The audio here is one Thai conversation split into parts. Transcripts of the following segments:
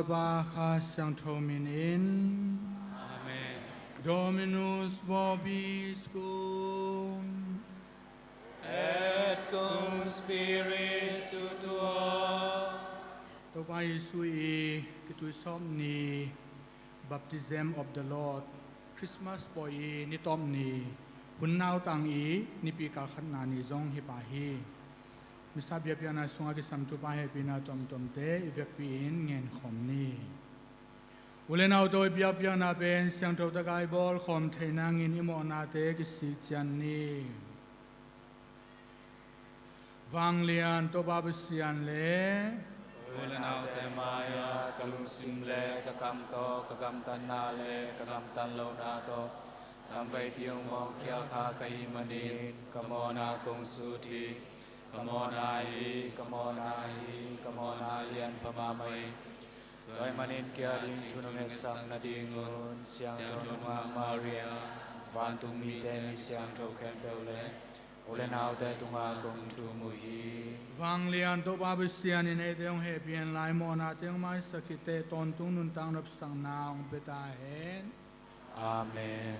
ตบาคาสังโทมินิน Amen. Dominus vobiscum Et cum spiritu tuo. ตัวไปสุยกิตุสอมนี Baptism of the Lord Christmas ปอยนิตอมนีหุ่นนาวตังอีนิปีกาขันนานิจงฮิปาฮีมิสาเบียปีนาสุงอากิสัมตุปาเฮปีนาตอมตอมเตอีเวกปีอินเงินขมนีอุเลนาวโดยเบียปีนาเป็นเสียงทบตะกายบอลขมเทนังอินอิโมนาเตกิสิจันนีวังเลียนตัวบาบุเซียนเล Ulanau te maya kalung simle kakam to kakam tan na le kakam tan lo na to tam vai piong mong khia kha kai manin kamona kong su thi kamona hi kamona lian phama mai toy manin kya ding chunong he sang na ding ngun siang to ma maria van tung mi te ni siang to khen pe le Ulanau te tunga kong chu mu hi วังเลียนตัวบาบุเซียนในเดียงเฮเปียนลายโมนาเตียงไม้สกิเตตอนตุงนุนตังรับสังนาองเปตาเห็น Amen.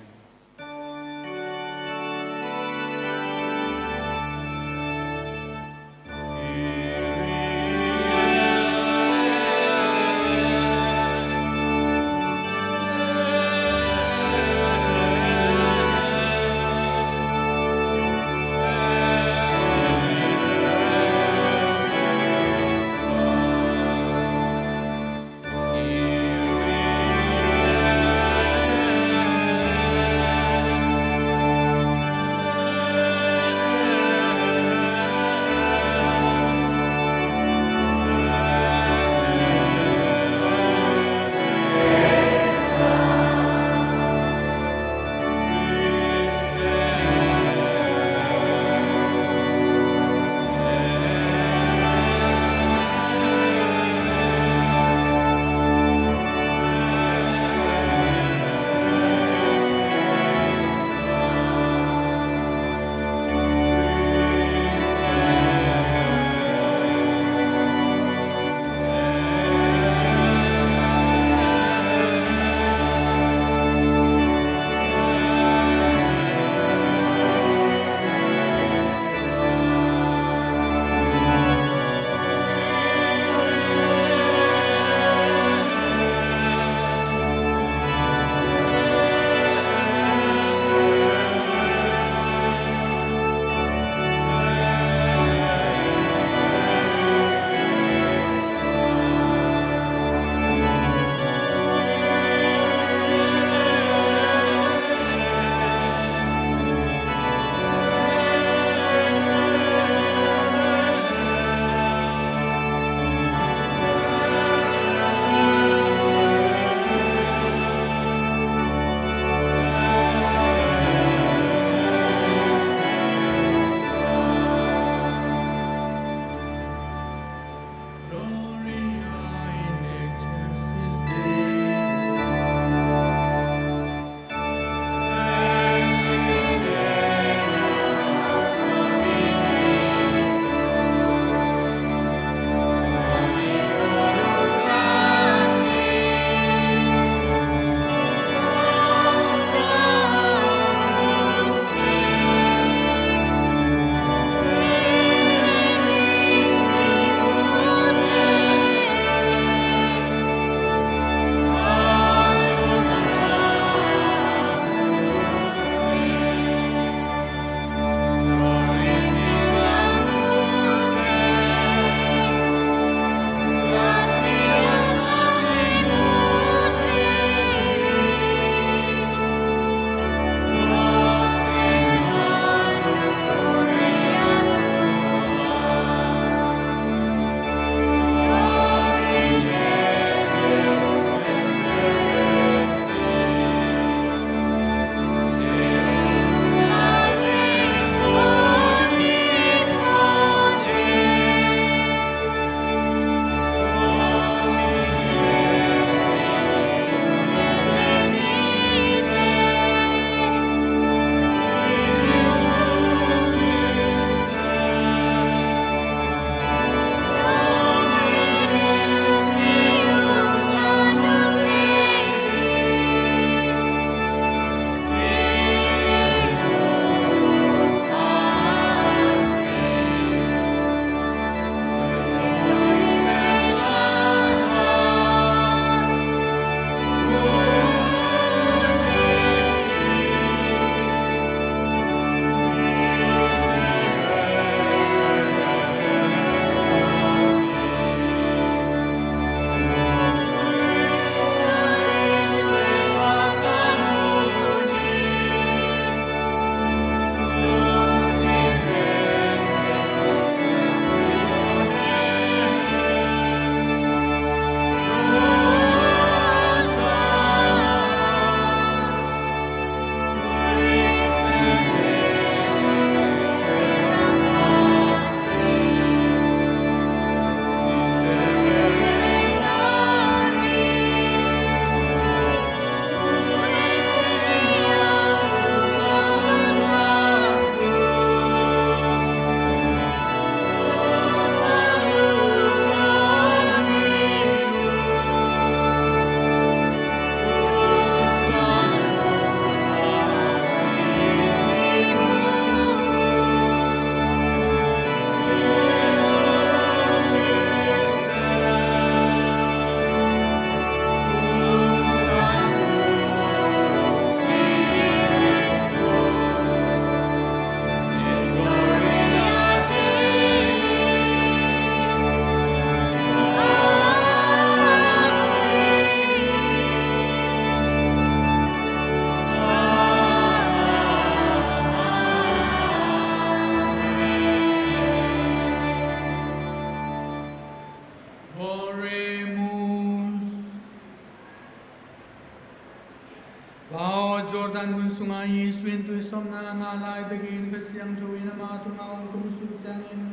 sunga yi swin tu som na nga lai de gin ka siang thu in ma tu nga ong kum su chang in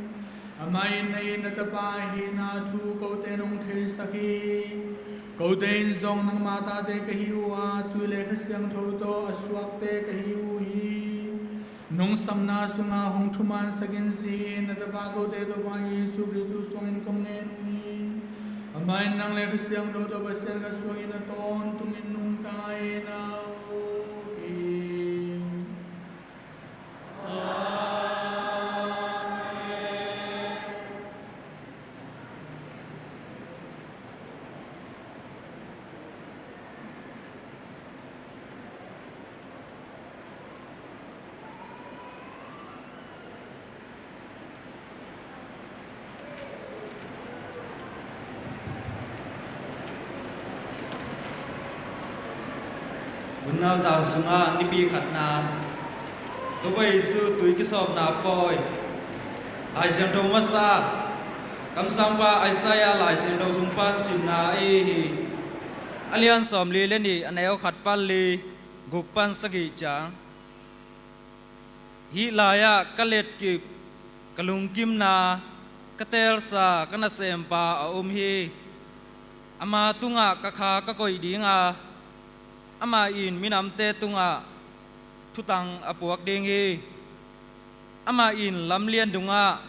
amai nei na ta pa hi na thu ko te nong the sakhi ko den zong nang ma ta de ka hi wa tu le ka siang thu to aswak te ka hi u hi nong sam na sunga hong thu man sakin si na ta pa ko te to pa Yesu Christus song in kom ne ni amai nang le ka siang do to ba sen ka so in ton tung in nung tai na Nào tàng sunga ni pi khát na tôi bây sư tuổi cái sọp na poi lại xem đâu mất xa cầm sang pa Isaiah lại xem đâu dùng pan sim na hi alian som li lên đi anh ấy khát pan li gục pan sagi chang hi laya kalet kip kalung kim na katel sa kana sem pa hi ama tunga kakha kakoi dinga ama in minam te tunga thutang apuak ding hi ama in lam lian dunga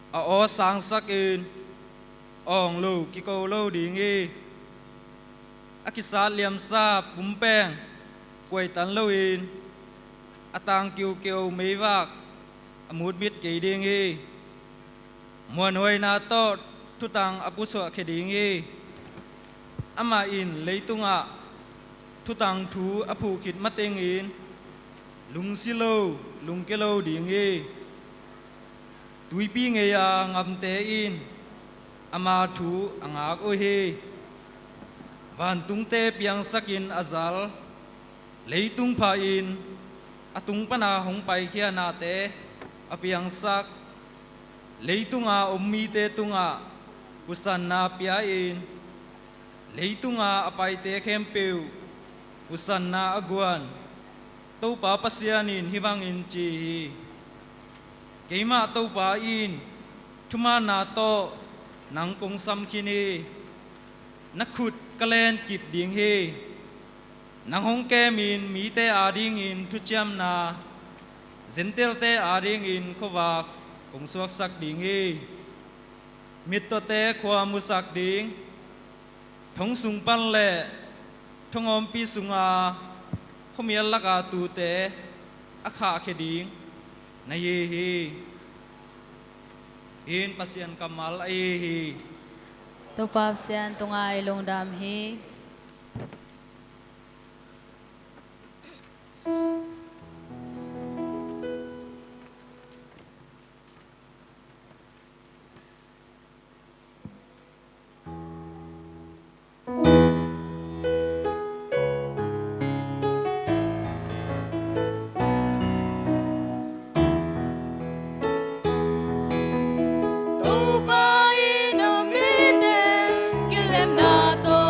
a o sang sak in ong lo ki ko lo ding hi akisa liam sa pumpeng quay tan lo in atang kiu kiu mei wak amut mit ke ding hi muan hoi na to thutang apuso ke ding hi ama in leitunga thutang thu apu kit mateng in lung silo lung kelo ding e tui pi nge ya ngam te in ama thu angak o he van tung te piang sakin azal leitung pha in atung pana hong pai khia na te apiang sak leitunga ommi te tunga pusan na pia in leitunga apai te khempeu usan na aguan tau pa pasianin hibang in chi keima tau pa in thuma na to nang kong sam khini nakhut kalen kip ding he nang hong ke min mi te ading in thu cham na zentel te ading in khowa kong suak sak ding he mit to te khwa musak ding thong sung pan le thong om pi sunga khomial laka tu te akha kheding na ye hi in pasian kamal ai hi to pap sian tungai long dam hi Tu pa in amite kilem na to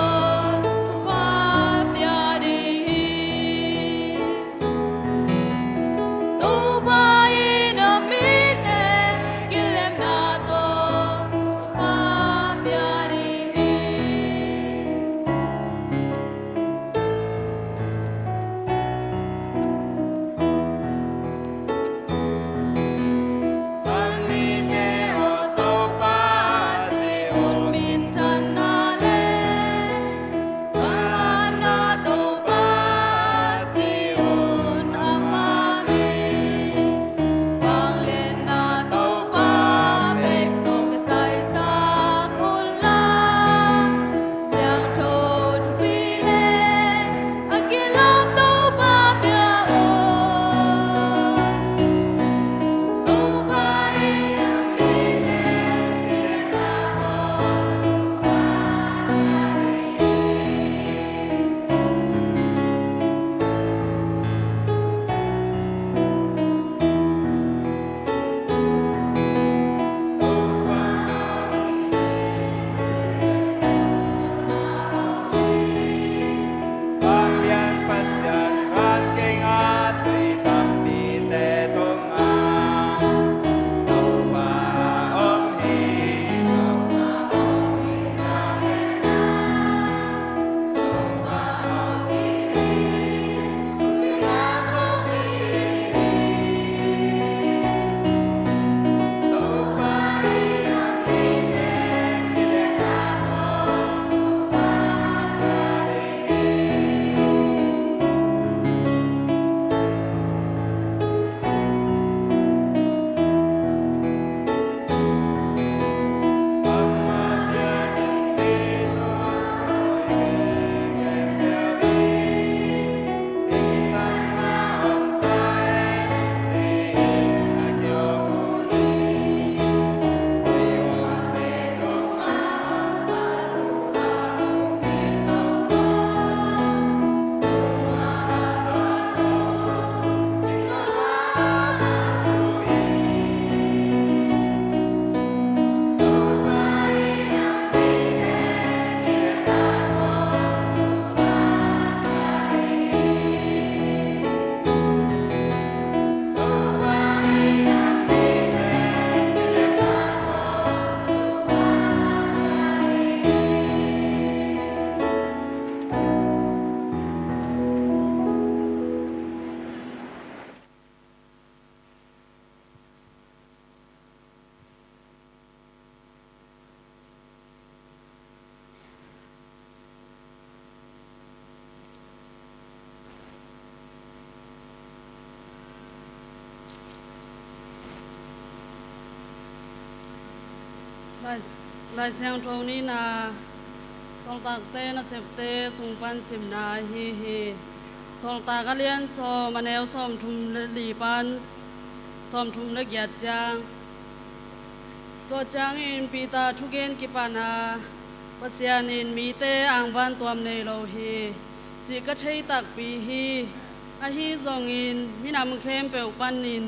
lai siang thau ni na sol tak te na sep te sung pan sim na hi hi sol ta ka lian so maneu som thum le li pan som thum le gyat jang to chang in pi ta thu gen ki pa na pasian in mi te ang van tuam nei lo hi chi ka thei tak pi hi a hi zong in mi nam khem pe pan in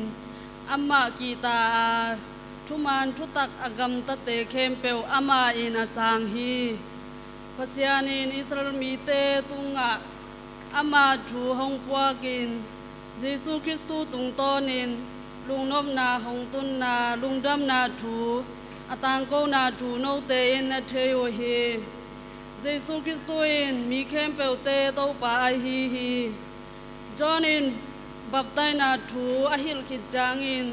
amma ki ta thu man thu tak agam ta te khem pe ama in asang hi pasian in Israel mi te tunga ama thu hong pwa kin Jesu Christu tung tonin lung nop na hong tun na lung dam na thu atang ko na thu no te in na theo hi Jesu Christu in mi khem pe te to pa ai hi hi John in baptai na thu ahil khit jang in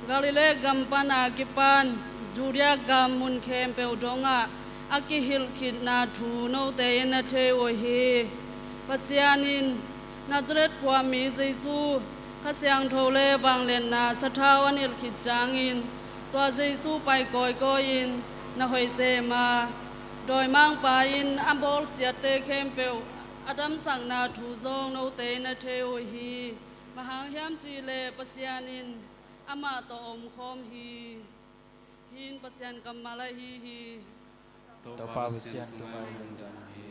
Galilee gam pana kipan Judea gam mun khem pe donga akihil khit na thu no te in na theo hi pasianin Nazareth kwa mi Jesu khasyang thole wang len na sathawan il khit jang in to Jesu pai koi ko in na hoi se ma doi mang pa in ambol sia te khem pe Adam sang na thu zong no te na theo hi mahang hiam chi le pasianin ama to om khom hi hin pasian kamala hi hi to pa sian tungai lung dam hi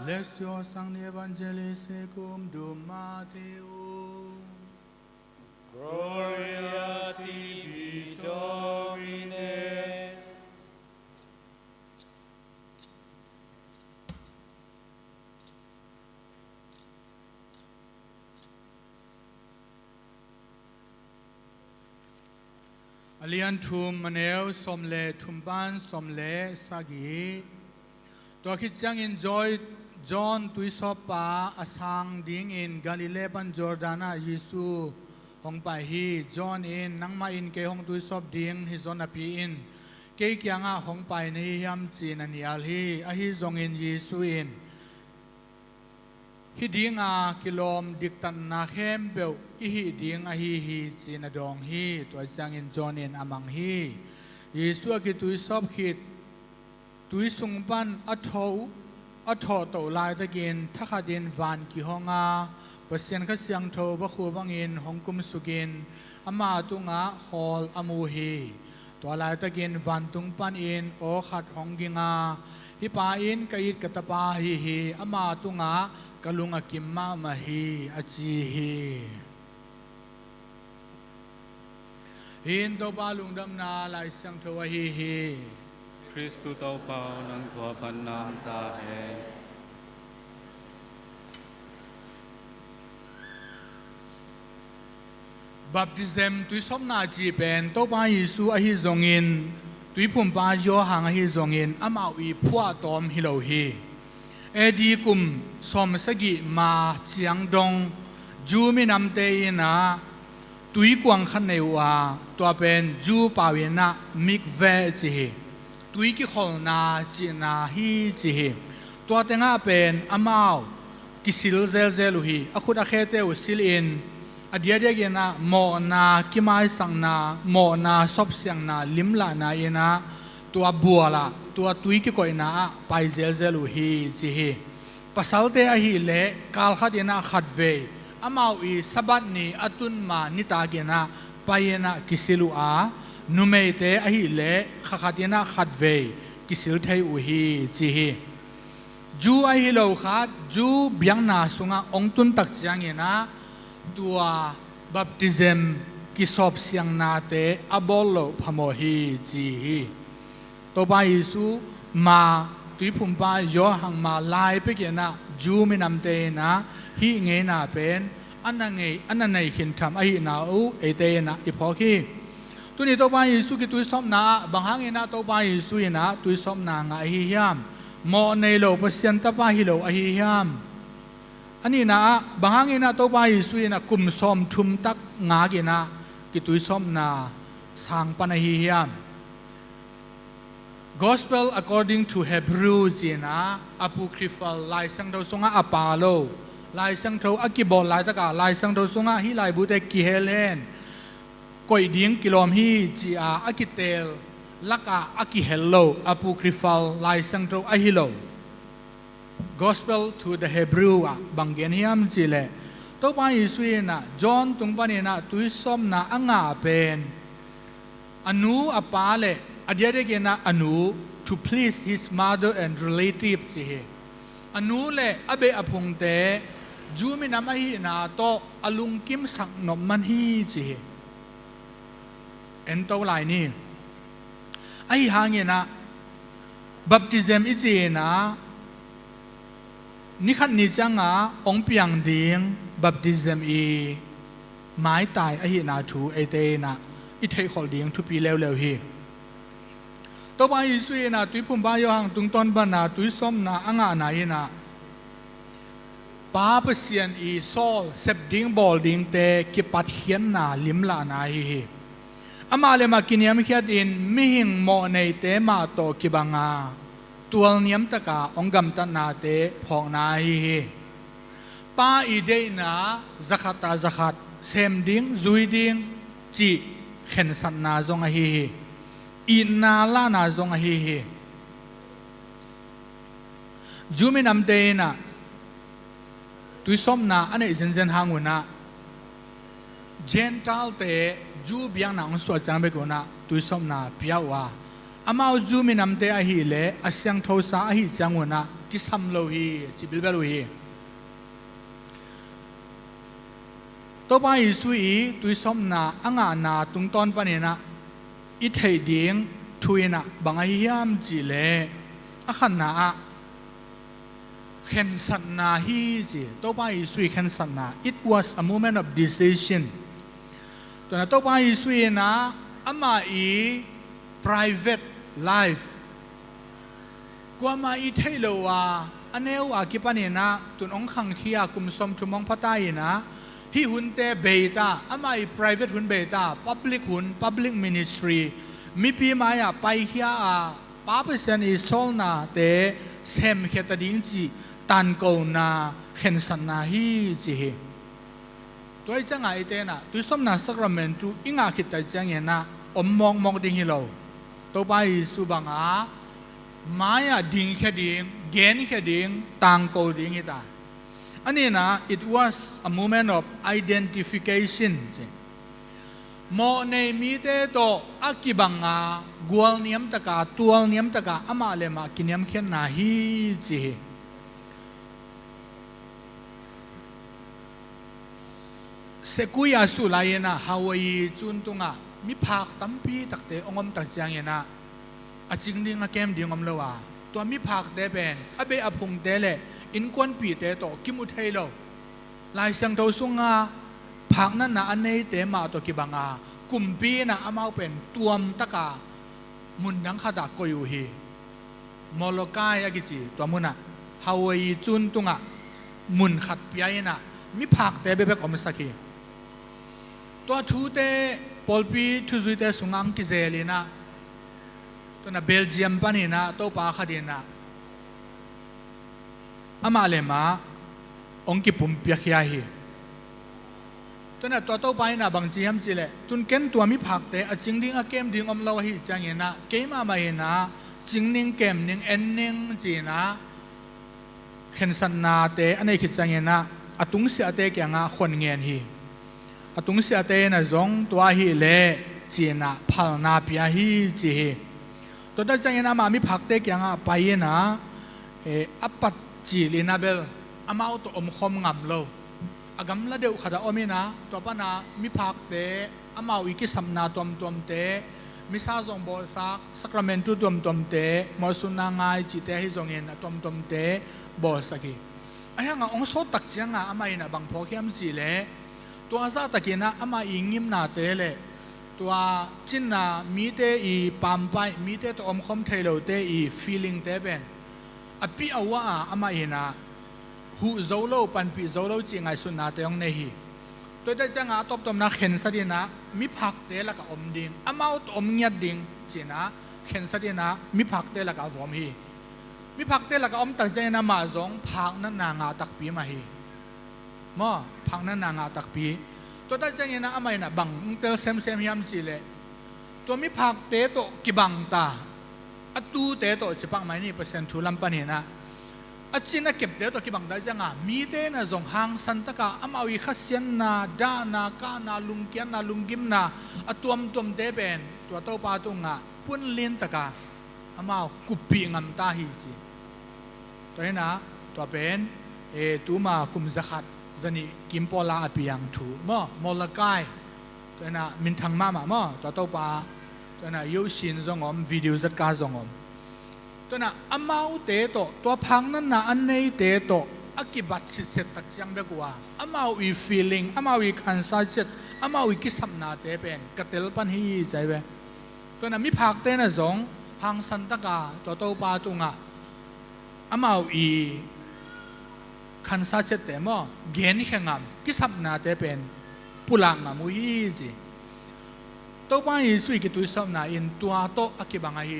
Lectio Sancti Evangelii secum Dum Mateo. Gloria tibi Domine. Alian thum manel somle thumban somle sagi. To khit chang enjoy John tuisopa asang ding in Galilee pan Jordana Yesu hong pai hi John in nangma in ke hong tuisop ding hi zon api in ke kyanga hong pai nei hiam chin anial hi a hi zong in Yesu in hi dinga kilom diktan na khem beu i hi ding a hi chin adong hi to chang in John in amang hi Yesu ki tuisop khit tuisung pan athau atho to lai ta gin thakadin van ki honga pasien ka siang tho ba khu bangin hongkum sugin ama tunga hol amu hi to lai ta gin van tung pan in o khat honginga hi pa in kait katapa hi ama tunga kalunga kimma ma hi achi hi hin to ba lungdam na lai siang tho hi Kristu tau pau nang thua pan nam ta he. Baptism tu som na chi pen to pa Yesu a hi zongin ตุยพุ่มปาโยหางฮิซงอินอามาวีพัวตอมฮิโลฮีเอดีกุมสมสกิมาเจียงดงจูมินำเตยนะตุยกวางขันในวาตัวเป็นจูปาวินะมิกเวจิฮีตุยกิขอนาจีนาฮีจิฮีตัวเต็งอาเป็นอามาวกิสิลเซลเซลุฮีอคุดอาเคเตอุสิลอินอดียเดียกินะโมนากิมายสังนาโมนาซบเสียงนาลิมลานาเยนะตัวบัวละตัวตุยกิโกยนาไปเซลเซลุฮีจิฮีปัสสาวะเตอฮีเละกาลขัดเยนะขัดเวอามาวอีสบัดนีอตุนมานิตาเกนะไปเยนะกิสิลุอานุเมเตอฮีเละขัดเยนะขัดเวกิสิลเทอุฮีจิฮีจูไอฮิโลขัดจูเบียงนาสุงะองตุนตักจังเยนะตัวบัพติซึมกิสอบเสียงนาเตอบอลโลพโมฮีจีฮีตัวไปยิสุมาตุยพุ่มปาโยหังมาลายไปเกนะจูมินำเตนะฮีเงนาเป็นอันนั้นไงหินทำไอหินาอูเอเตนะอีพอคีตัวนี้ตัวไปยิสุกิตุยสอมนาบางครั้งเนะตัวไปยิสุยนะตุยสอมนางไอฮิยามโมในโลกเสียนตะปาฮิโลไอฮิยามอันนี้นะบางครั้งนะตัวไปยิสุยนะกุมสอมทุมตักงากินะกิตุยสอมนาสังปนฮิยาม Gospel according to Hebrew จีนะอปูคริฟัลลายสังเราสงะอปาโลลายสังเราอักิบอลลายตะกาลายสังเราสงะฮิลายบุเตกิเฮเลนกอยดิ้งกิโลมฮีจีอาอักิเตลลักอาอักิเฮลโลอปูคริฟัลลายสังเราอฮิโล Gospel to the Hebrew บางเกณฑ์ฮิมจีเลตัวไปยิสุยนะจอห์นตุงปานีนะตุยสอมนะอ่างาเป็นอนุอปาเลอดียเดเกนะอนุ to please his mother and relative จีเฮอนุเลอเบอพงเตจูมินามาฮีนาโตอลุงกิมสักนมมันฮีจีเฮเอ็นโตไลนี่ไอหางเงนะบัพติซึมอิจีนะนี่ขันนิจังอ่ะองเปียงดิงบัพติซึมอีไม้ตายไอหินาชูไอเตนะอิเทขอลดิงทุปีเร็วๆฮีตัวไปยิสุยนะตุยพุ่มบายหังตุงตอนบานาตุยส้มนะอ่างานายนะป้าเปเซียนอีโซลเซบดิงบอลดิงเตกิปัดเขียนนาลิมลานายฮีอามาเลมากินยามเขียดินมิหิงโมในเตมาโตกิบังาตัวเนียมตะกาองกำตันนาเตพองนาฮีป้าอีเดนะzakatตาzakatเซมดิงซุยดิงจีเข็นสันนาจงฮีอินนาลานาจงฮีจูมินำเตนะตุยสมนาอันนี้เซนหางวนะเจนทัลเตจูเบียงนางสวดจังเบกนะตุยสมนาเปียวว่าอามาจูมินำเตอฮีเลอาเซียงทศาอฮีจังวนะกิสัมโลฮีจิบิลเบลฮีตัวไปสุยตุยสมนาอ่างานาตุงตอนปนีนะอิเทดิงทุยนะบางฮิยามจีเลอาขันนาเข็นสันนาฮีจีตัวไปสุยเข็นสันนา it was a moment of decision ตัวนั้นตัวไปสุยนะอามาอี private life กว่ามาอีเทโลวาอันเนวอากิปานีนะตุนองขังขี้อากุมสมทุมองพัตายนะฮีหุนเตเบต้าอามาอี private หุนเบต้า public หุน public ministry มีปีมาอย่าไปเฮียป้าเปเซนอีโซลนาเตเซมเขตดิ้งจีตันโกนาเข็นสันนาฮีจีตัวไอ้จังไงเตนะตัวสมนาสักรเมนตูอิงอาคิดแต่จังเงี้ยนะอมมองดิ้งฮิโลตัวไปสุบังมาอย่าดิ้งแค่ดิ้งเกณฑ์แค่ดิ้งตังโกดิ้งฮิตาอันนี้นะ it was a moment of identification โมในมีเตโตอากิบังกวลเนียมตะกาตัวเนียมตะกาอามาเลมากินเนียมเขียนนาฮีจีเสกุยาสุไลนะฮาวายจุนตุงมีผักตั้มปีตักเตองมตักจางเยนะอาจิงดิงอาเกมดิงอมเลวะตัวมีผักเตเป็นอเบอพงเตเลอินควนปีเตโตกิมุเทโลลายสังโตสุงผักนั้นนะอันนี้เตมาตัวกิบังกุมปีนะอามาเป็นตัวมตะกา มุนดังขดาก็อยู่ฮีมอลกายอากิจิตัวมุนอะฮาวายจุนตุงะมุนขัดเปียนะมีผักเตเบเบกอมสักฮีตัวชูเตปอลปีทุจุยเตสุงังกิเซลีนะตัวน่ะเบลเยียมปานีนะตัวปาคดีนะอามาเลมาองกิปุ่มเปียขยาฮีตัวน่ะตัวไปนะบางจีฮัมจีเล่ตุนเก็นตัวมีผักเตอจิงดิ้งอะเกมดิ้งอมลาวฮีจังเงนะเกมมาเห็นนะจิงนิ่งเกมนิ่งเอ็นนิ่งจีนะเข็นสันนาเตอันนี้คิดจังเงนะอตุงเสียเตแกงะคนเงียนฮีอตุงเสียเตนะจงตัวฮีเล่จีนะพัลนาเปียฮีจีฮีตัวได้จังเงนะมามีผักเตแกงะไปนะอปัจจีลีนาเบลอามาเอาตัวอมคมงำโลอากำละเดียวขัดอมินะตัวปนามีผักเตอามาวิกิสัมนาตัวมเตมิซาจงบอสักสักราเมนตุตัวมเตมอสุนังไงจิเตให้จงเห็นตัวมเตบอสักไอ้ยังองค์โซตักเสียงอามาอินะบางพอเข้มจีเล่ตัวอาซาตะกินะอามาอิงิมนาเตเล่ตัวจินนามีเตอีปามไปมีเตตัวอมคมเทโลเตอีฟีลิ่งเตเป็นอภิอวะอามาอินะหูโซโลปันปีโซโลจีไงสุนาเตยองเนฮีตัวได้จังอาตบตมนักเห็นสดีนะมีผักเตละกับอมดิงอามาอุตอมเงียดดิงจีนะเห็นสดีนะมีผักเตละกับวอมฮีมีผักเตละกับอมตักใจนะมาจงผักนั้นนางาตักปีมาฮีมอผักนั้นนางาตักปีตัวได้จังนะอามาอินะบังเตลเซมยามจีเลตัวมีผักเตโตกิบังตาอตูเตโตจิปังไม่นี่เปอร์เซ็นต์ทุลัมปนีนะอาจินะเก็บเดี๋ยวตัวกิบังได้จังอ่ะมีเตนะจงหางสันตะกะอามาวิขัสยันนาดานากานาลุงเกียนนาลุงกิมนาอตัวมเตเป็นตัวโตปาตุงอ่ะปุ่นลินตะกะอามากุปีงามตาฮีจีตัวนี้นะตัวเป็นตัวมากุมจักรจันี่กิมพอลาอภิยังถูมอลกายตัวนี้มินทังมาตัวโตปาตัวนี้ยูชินจงอมวิดีโอจัดการจงอมตัวน่ะอามาอุเตโตตัวพังนั้นน่ะอันนี้เตโตอากิบัตสิเสตักยังเบกว่าอามาวิฟีลิ่งอามาวิคันซาจิตอามาวิกิสัมนาเตเป็นกเตลปันฮีใจเวตัวน่ะมีผักเตน่ะจงหางสันตะกาตัวโตปาตุงะอามาวิคันซาจิตเตมอเกณฑ์แข่งำกิสัมนาเตเป็นปุลังงามุฮีจีตัวปายิสุยกิตุยสมนาอินตัวโตอากิบังฮี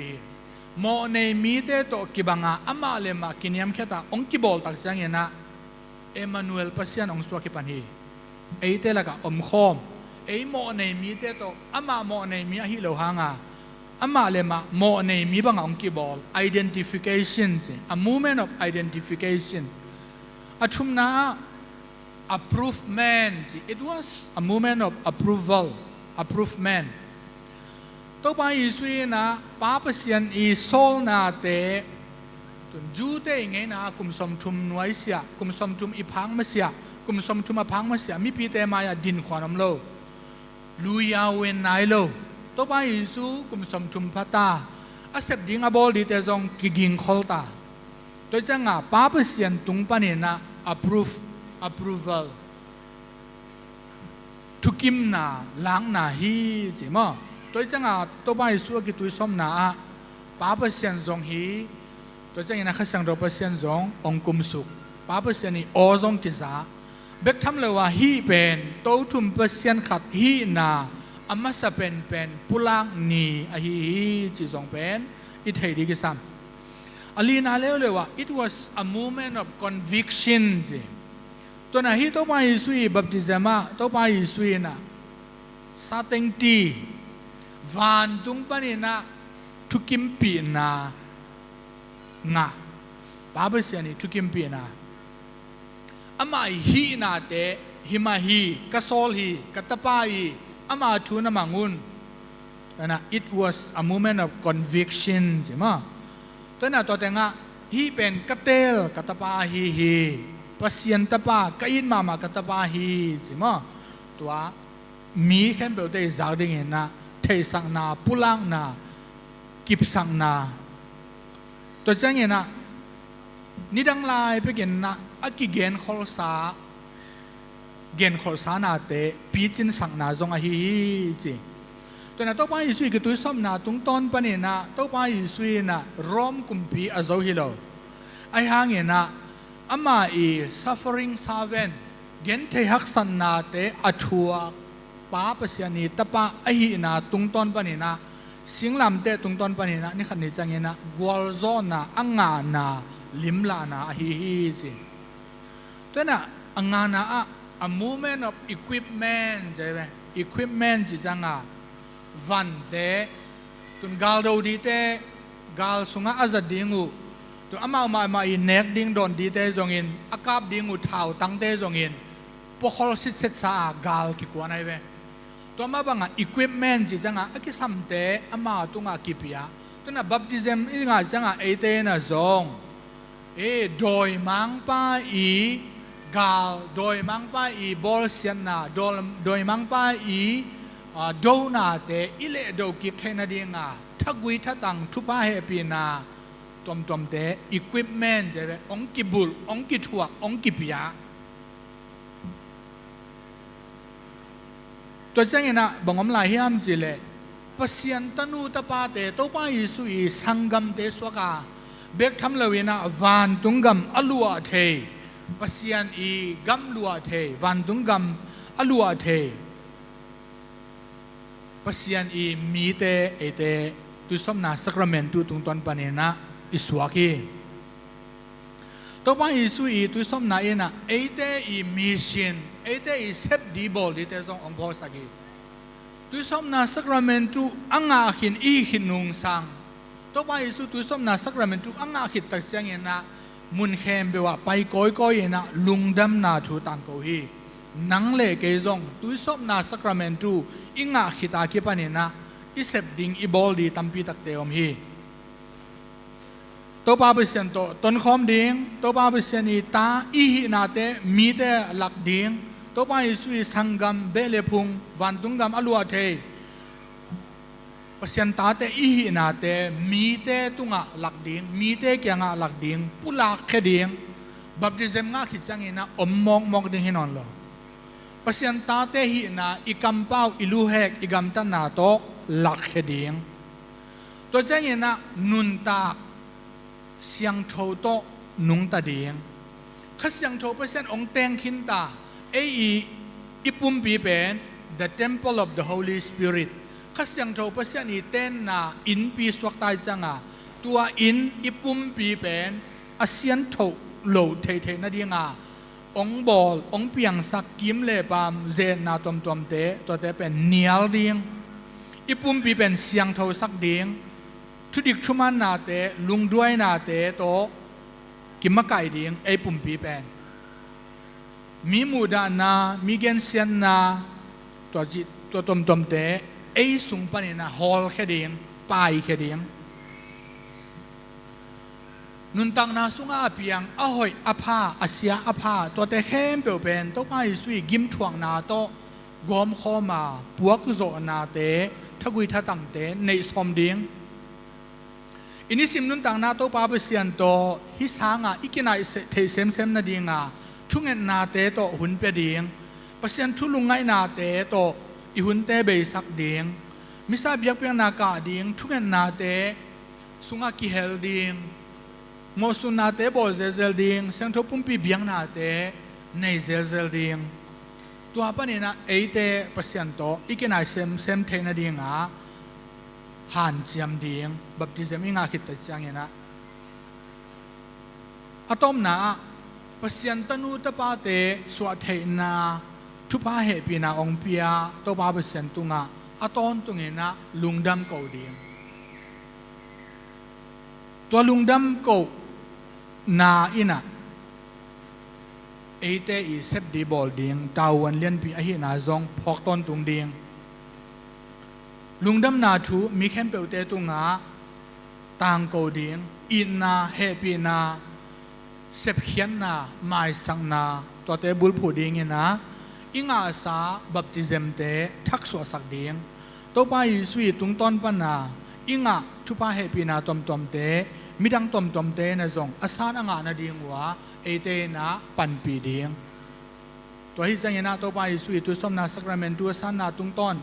โมในมีเตโตกิบังอามาเลมากินยามแค่ตาองกิบอลตักเสียงเนะเอมานูเอลปัสยานองสวากิปันฮีเอเตละกะอมคอมเอโมในมีเตโตอามาโมในมีอะฮิโลฮังอามาเลมาโมในมีบังองกิบอล identification a movement of identification อาชุมนา approvement it was a movement of approvementตัวไปอีสวีนะป้าเปเซียนอีโซลนาเตตุนจูเตงไงนะกุมสมทุมนวยเสียกุมสมทุมอีพังมาเสียกุมสมทุมอพังมาเสียมีปีเตมายาดินขวานอมโลลุยาเวนไนโลตัวไปอีสูกุมสมทุมพัตตาอาเสบดิงอบอลดีเตจงกิกิงคอลตาตัวจังอ่ะป้าเปเซียนตุงปานีนะ approval ทุกิมนาล้างนาฮีจิมอตัวจังอ่ะตัวไปสู้กิตุยสมนาป้าเปอร์เซ็นต์จงฮีตัวจังยังนักสังรบเปอร์เซ็นต์จงองคุมสุขป้าเปอร์เซ็นต์นี่โอจงกิจาเบกทำเลยว่าฮีเป็นตัวทุ่มเปอร์เซ็นต์ขัดฮีนาอามาสเป็นปุลังนีอะฮีจีจงเป็นอิทธิดิกิสัมอลีนาเลยว่า it was a moment of conviction จีตัวน่ะฮีตัวไปสู้บัพติศมาตัวไปสู้น่ะซาเต็งตีวันตุงปานีนะทุกิมปีนางะบาบเสียนี่ทุกิมปีนาอามาฮีนาเตหิมาฮีกัสโซลฮีกัตตปาฮีอามาทูนามังุนนะ it was a moment of conviction ใช่ไหมตัวน่ะตัวแต่งะฮีเป็นกัตเตลกัตตปาฮีปัสยันตปากินมากัตตปาฮีใช่ไหมตัวมีแค่เบลเตย์จากดิ่งนะเทสังนาปุลังนากิบสังนาตัวจังเงี้ยนะนี่ดังลายไปเกินนะอากิเกนขอลสาเกนขอลสานาเตปีจินสังนาจงอาฮีจีต ตัวนั้นตัวป้าอิสุยก็ตัวซ้อมนาตุงต้นปนินะตัวป้าอิสุยนะร้อมกุมพีอาโซฮิโลไอหางเงินะอามาอี suffering servant เกณฑ์เทหักสันนาเตอชัวป้าเปเสียนีตะป้าไอหินะตุงต้นปนินะสิงลำเตตุงต้นปนินะนี่ขันนิจังเงินะกวลโซนะอังงานาลิมลานาฮิฮิจิตัวน่ะอังงานาa movement of equipment ใช่ไหม equipment จีจังอ่ะวันเตตุนกาลดูดีเตกาลสุงาอาจัดดิ้งูตุนอามาอีเน็กดิ้งโดนดีเตจงอินอากาบดิ้งูเท้าตั้งเตจงอินพวกเขาสิทธิ์สากาลกี่กว่าไหนเว้ตัวมาบังอ่ะ equipment จีจังอ่ะกิสัมเตอามาตุงอ่ะกิปิยาตุนอ่ะ baptism อีกอ่ะจังอ่ะเอเตน่ะจงโดยมังป้าอีกาลโดยมังป้าอีบอลเซียนนาโดยมังป้าอีโดนาเตอิเลโดกิเทนาดีงาทักวิทัตังทุป้าเฮปีนาตอมเตอิควิปเมนต์ใช่ไหมองกิบุลองกิทัวองกิปิยาตัวเจ้าเนะบังอมลายฮิอัมจิเลปัสยันตนูตปาเตตัวป้ายิสุอีสังกัมเตสวกาเบกทำเลวินะวันตุงกัมอลัวเทปัสยันอีกัมลัวเทวันตุงกัมอลัวเทปัสยันอีมีเตเอเตตุสมนาสักราเมนตุตุงตอนปานเนนะอิสวากีตัวป้าอิสุอีตุสมนาเอนะเอเตอีมิชันเอเตอีเซปดีบอลดิเตซององพอสักีตุสมนาสักราเมนตุอังอาขินอีขินนุงสังตัวป้าอิสุตุสมนาสักราเมนตุอังอาขิดตักเสียงเอนะมุนเขมเบว่าไปก้อยเอนะลุงดำนาทูตังโกฮีนังเล่เกยงตุสมนาสักราเมนตุอิงอาขิตาคิปานินะอิเซปดิงอิบอลดีตัมปีตักเตอมฮีตัวป้าเปเซียนโตต้นคอมดิงตัวป้าเปเซียนอีตาอีหินาเตมีเตหลักดิงตัวป้าอิสุยสังกัมเบเลพุงวันตุงกัมอลัวเทเปเซียนตาเตอีหินาเตมีเตตุงะหลักดิงมีเตเกียงะหลักดิงปุลักแค่ดิงบัพติเซมงะขิดจังเงินะอมมองดิงเฮนอนโลปัสยันตาเตหินาอิกัมเป้าอิลูเฮกอิกัมตันนาโตลักเขดิงตัวเจ้าเงินะนุนตาเสียงโชโตนุงตาดิงข้าเสียงโชปัสยันองเตงขินตาอิปุ่มปีเป็น the temple of the Holy Spirit ข้าเสียงโชปัสยันอีเต้นนาอินปีสวักตายจังอ่ะตัวอินอิปุ่มปีเป็นอาเซียนโชโลเทนาดิงอ่ะองบอลองเปียงสักกิมเลปามเจนนาตอมเตตัวเตเป็นเนียลดิงอิปุ่มปีเป็นเสียงโทสักดิงทุดิกชุมันนาเตลุงด้วยนาเตโตกิมมะไก่ดิงไอปุ่มปีเป็นมีมูดานามีเกนเซียนนาตัวตอมเตไอสุงปานินาฮอลแค่ดิงปายแค่ดิงนุนตังนาสุงอาเปียงอหอยอภาอาเซียอภาตัวแต่เข้มเปลวเป็นตัวไปสุยกิมถ่วงนาโตกอมข้อมาปวกโจนาเตทกุยทัตังเตในสมดิงอินิสิมนุนตังนาโตปาเปเซียนโตฮิสางาอิกินาเทเซมนาดิงาทุงเงินนาเตโตหุนเปดิงเปเซียนทุลุงไงนาเตโตอิหุนเตเบสักดิงมิซาเบียกเปียงนากาดิงทุงเงินนาเตสุงากิเฮลดิงงอสุนาเตบอเซลดิงเสียงทบปุ่มปีเบียงนาเตในเซลดิงตัวปนินะเอเตเปอร์เซ็นต์โตอีกน่าเซมเทนดิงอ่ะหันเจียมดิงบัพติเซมิงาคิดแต่จังเงนะอะตอมนาเปอร์เซ็นต์นูตปาเตสวดเทนาทุพาเหปีนาองเปียตัวปาเปอร์เซ็นต์ตุงอ่ะอะตอนตุงเงนะลุงดำเกาดิงตัวลุงดำเกานาอินะเอเตอีเซปดีบอลดิงตาวันเลียนปีอหินาซองพอกตอนตุงดิงลุงดำนาทูมีเข้มเปลเตตุงาต่างโกดิงอินนาเฮปีนาเซปเขียนนาไมสังนาตัวเตบุลผูดิงนะอิงอาสาบัพติเซมเตทักษวสักดิงตัวไปสวีตุงตอนปนาอิงาทุพาเฮปีนาตอมเตมิดังตอมเตนะซองอาสานอ่างนาดิงวะเอเตนะปันปีดิง ตัวฮิจังนะตัวไปสุยตุสมนาสักราเมนตัวสันนาตุงต้น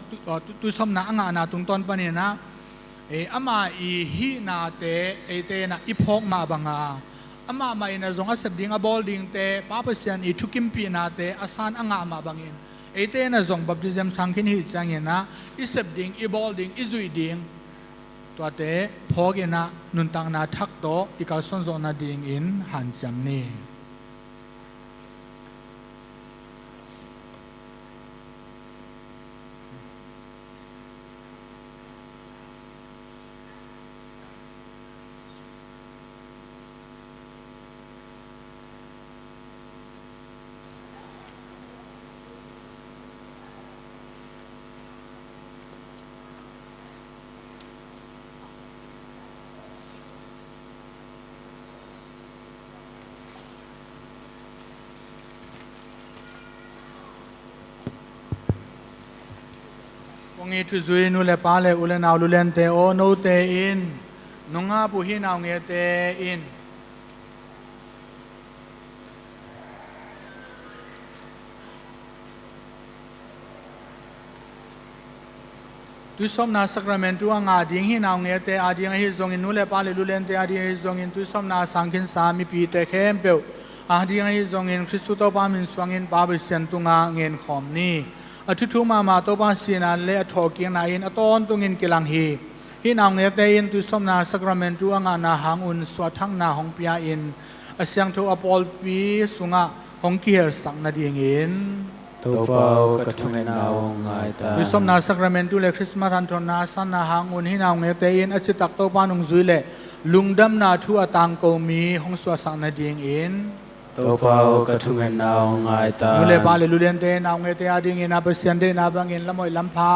ตุสมนาอ่างนาตุงต้นปะเนี่ยนะอามาอีฮีนาเตเตนะอีพกมาบังอามาไม่นะจงอาศัยดิ่งอาบอลดิ่งเตป้าเปเซียนอีทุกิมปีนาเตอาสานอ่างมาบังอินเตนะจงบัพติซมสังคินฮิจังนะอีเสบดิ่งอีบอลดิ่งอีจุยดิ่งตัวเตพอกินะนุนตังนาทักโตอีกาลส่วนจงนาดิ่งอินหันจำนี่วงนี้ทุจุยนูเลปาเลอุเลนาวลุเลนเตโอโนเตอินนงอาปุหินาวเงเตอินตุสมนาสักราเมนตัวงาดิ่งหินาวเงเตอาดิ่งฮิซงอินนูเลปาเลลุเลนเตอาดิ่งฮิซงอินตุสมนาสังคินสามีปีเตเข้มเปวอาดิ่งฮิซงอินคริสตุโตปามินสวงอินปาบิเซนตุงาเงินขอมนี้ทุกมาตัวภาษีนั้นเละทอกินนาอินอตอนตุงินกิลังฮีฮินเอาเงเตอินตุสมนาสักราเมนตัวงานาหังอุนสวดทั้งนาหงพิยาอินเสียงทูอปอลปีสุงะหงเกียร์สังนาดีอินตัวเฝ้ากระทุงเงินเอาไงตาตุสมนาสักราเมนตุเลคริสต์มาสันทนาสันนาหังอุนฮินเอาเงเตอินอจิตักโตปานุงซุยเลลุงดำนาทัวตังโกมีหงสวดสังนาดีอินตัวเฝ้ากระทุงเงินเอาไงตานูเลบาเลลุเลนเตนเอาเงเตอาดิ่งอินอาเปเซียนเดนาบังอินละมอยลำพา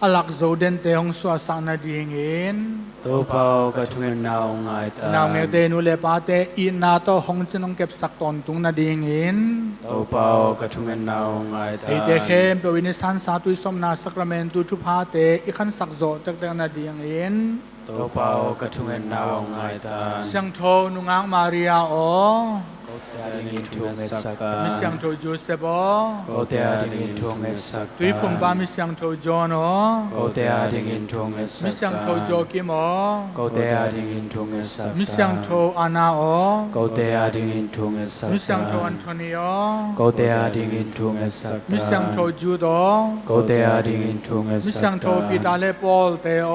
อลักโซเดนเตหงสวดสังนาดีอินตัวเฝ้ากระทุงเงินเอาไงตานาเงเตนูเลปาเตอินนาโตหงจินงเก็บสักตอนตุงนาดีอินตัวเฝ้ากระทุงเงินเอาไงตาเตเข้มเปวินิสันสาตุสมนาสักราเมนตุทุพาเตอีขันสักโซเตกนาดีอินตัวเฝ้ากระทุงเงินเอาไงตาเสียงโทนุงอังมาริอาโอแต่ดิ่งทุ่งเอสักตามิเสียงโทโจเซบอก็แต่ดิ่งทุ่งเอสักตาตุยพุมบามิเสียงโทจอนอก็แต่ดิ่งทุ่งเอสักตามิเสียงโทโจกิมอก็แต่ดิ่งทุ่งเอสักตามิเสียงโทอานาโอก็แต่ดิ่งทุ่งเอสักตามิเสียงโทอันโทนิโอก็แต่ดิ่งทุ่งเอสักตามิเสียงโทจูโดก็แต่ดิ่งทุ่งเอสักตามิเสียงโทปิตาเลปอลเตโอ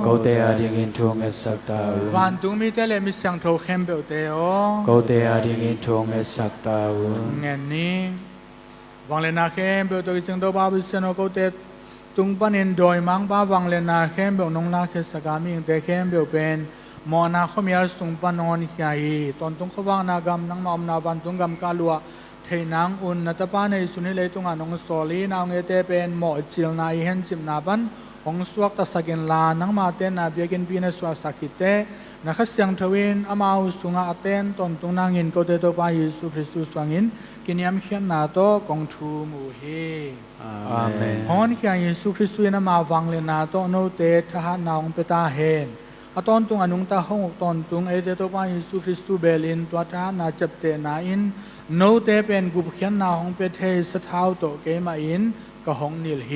ก็แต่ดิ่งทุ่งเอสักตาวันตุงมิเตเลมิเสียงโทเข้มเบลเตโอก็แต่ดิ่งทุ่งเอสักตาเงินนี้วังเลนาเข้มเบลตัวกิจงตัวบาบิเซโนก็เตตุงปันอินโดยมังบ้าวังเลนาเข้มเบลนงนาเคสกามิงเตเข้มเบลเป็นมอนาขมีอาสุงปันนอนขี้ายตอนตุงขวังนากำนังนอมนาบันตุงกำกาลัวเทนังอุนนัตปานในสุนิเลยตุงานงสอลีนางเอเตเป็นหมอจิลนาอิเฮนจิมนาบันองสวกตะสกินลานังมาเตนาเบียกินปีนสวาสักิเตนักเสียงทวินอามาอุสุงอาเตนตอนตุงนางอินโกเตโตปายิสุคริสตุสวังอินกินยามเขียนนาโตกองทูมูเฮอาเมนฮอนขี้ยิสุคริสตุนามาวังเลนาโตโนเตทหานองเปตาเฮนอตอนตุงอนุงตาหงตอนตุงเอเตโตปายิสุคริสตุเบลินตัวทหานาจับเตนาอินโนเตเป็นกุบเขียนนาหงเปเทสเท้าโตเกมาอินก็หงนิลเฮ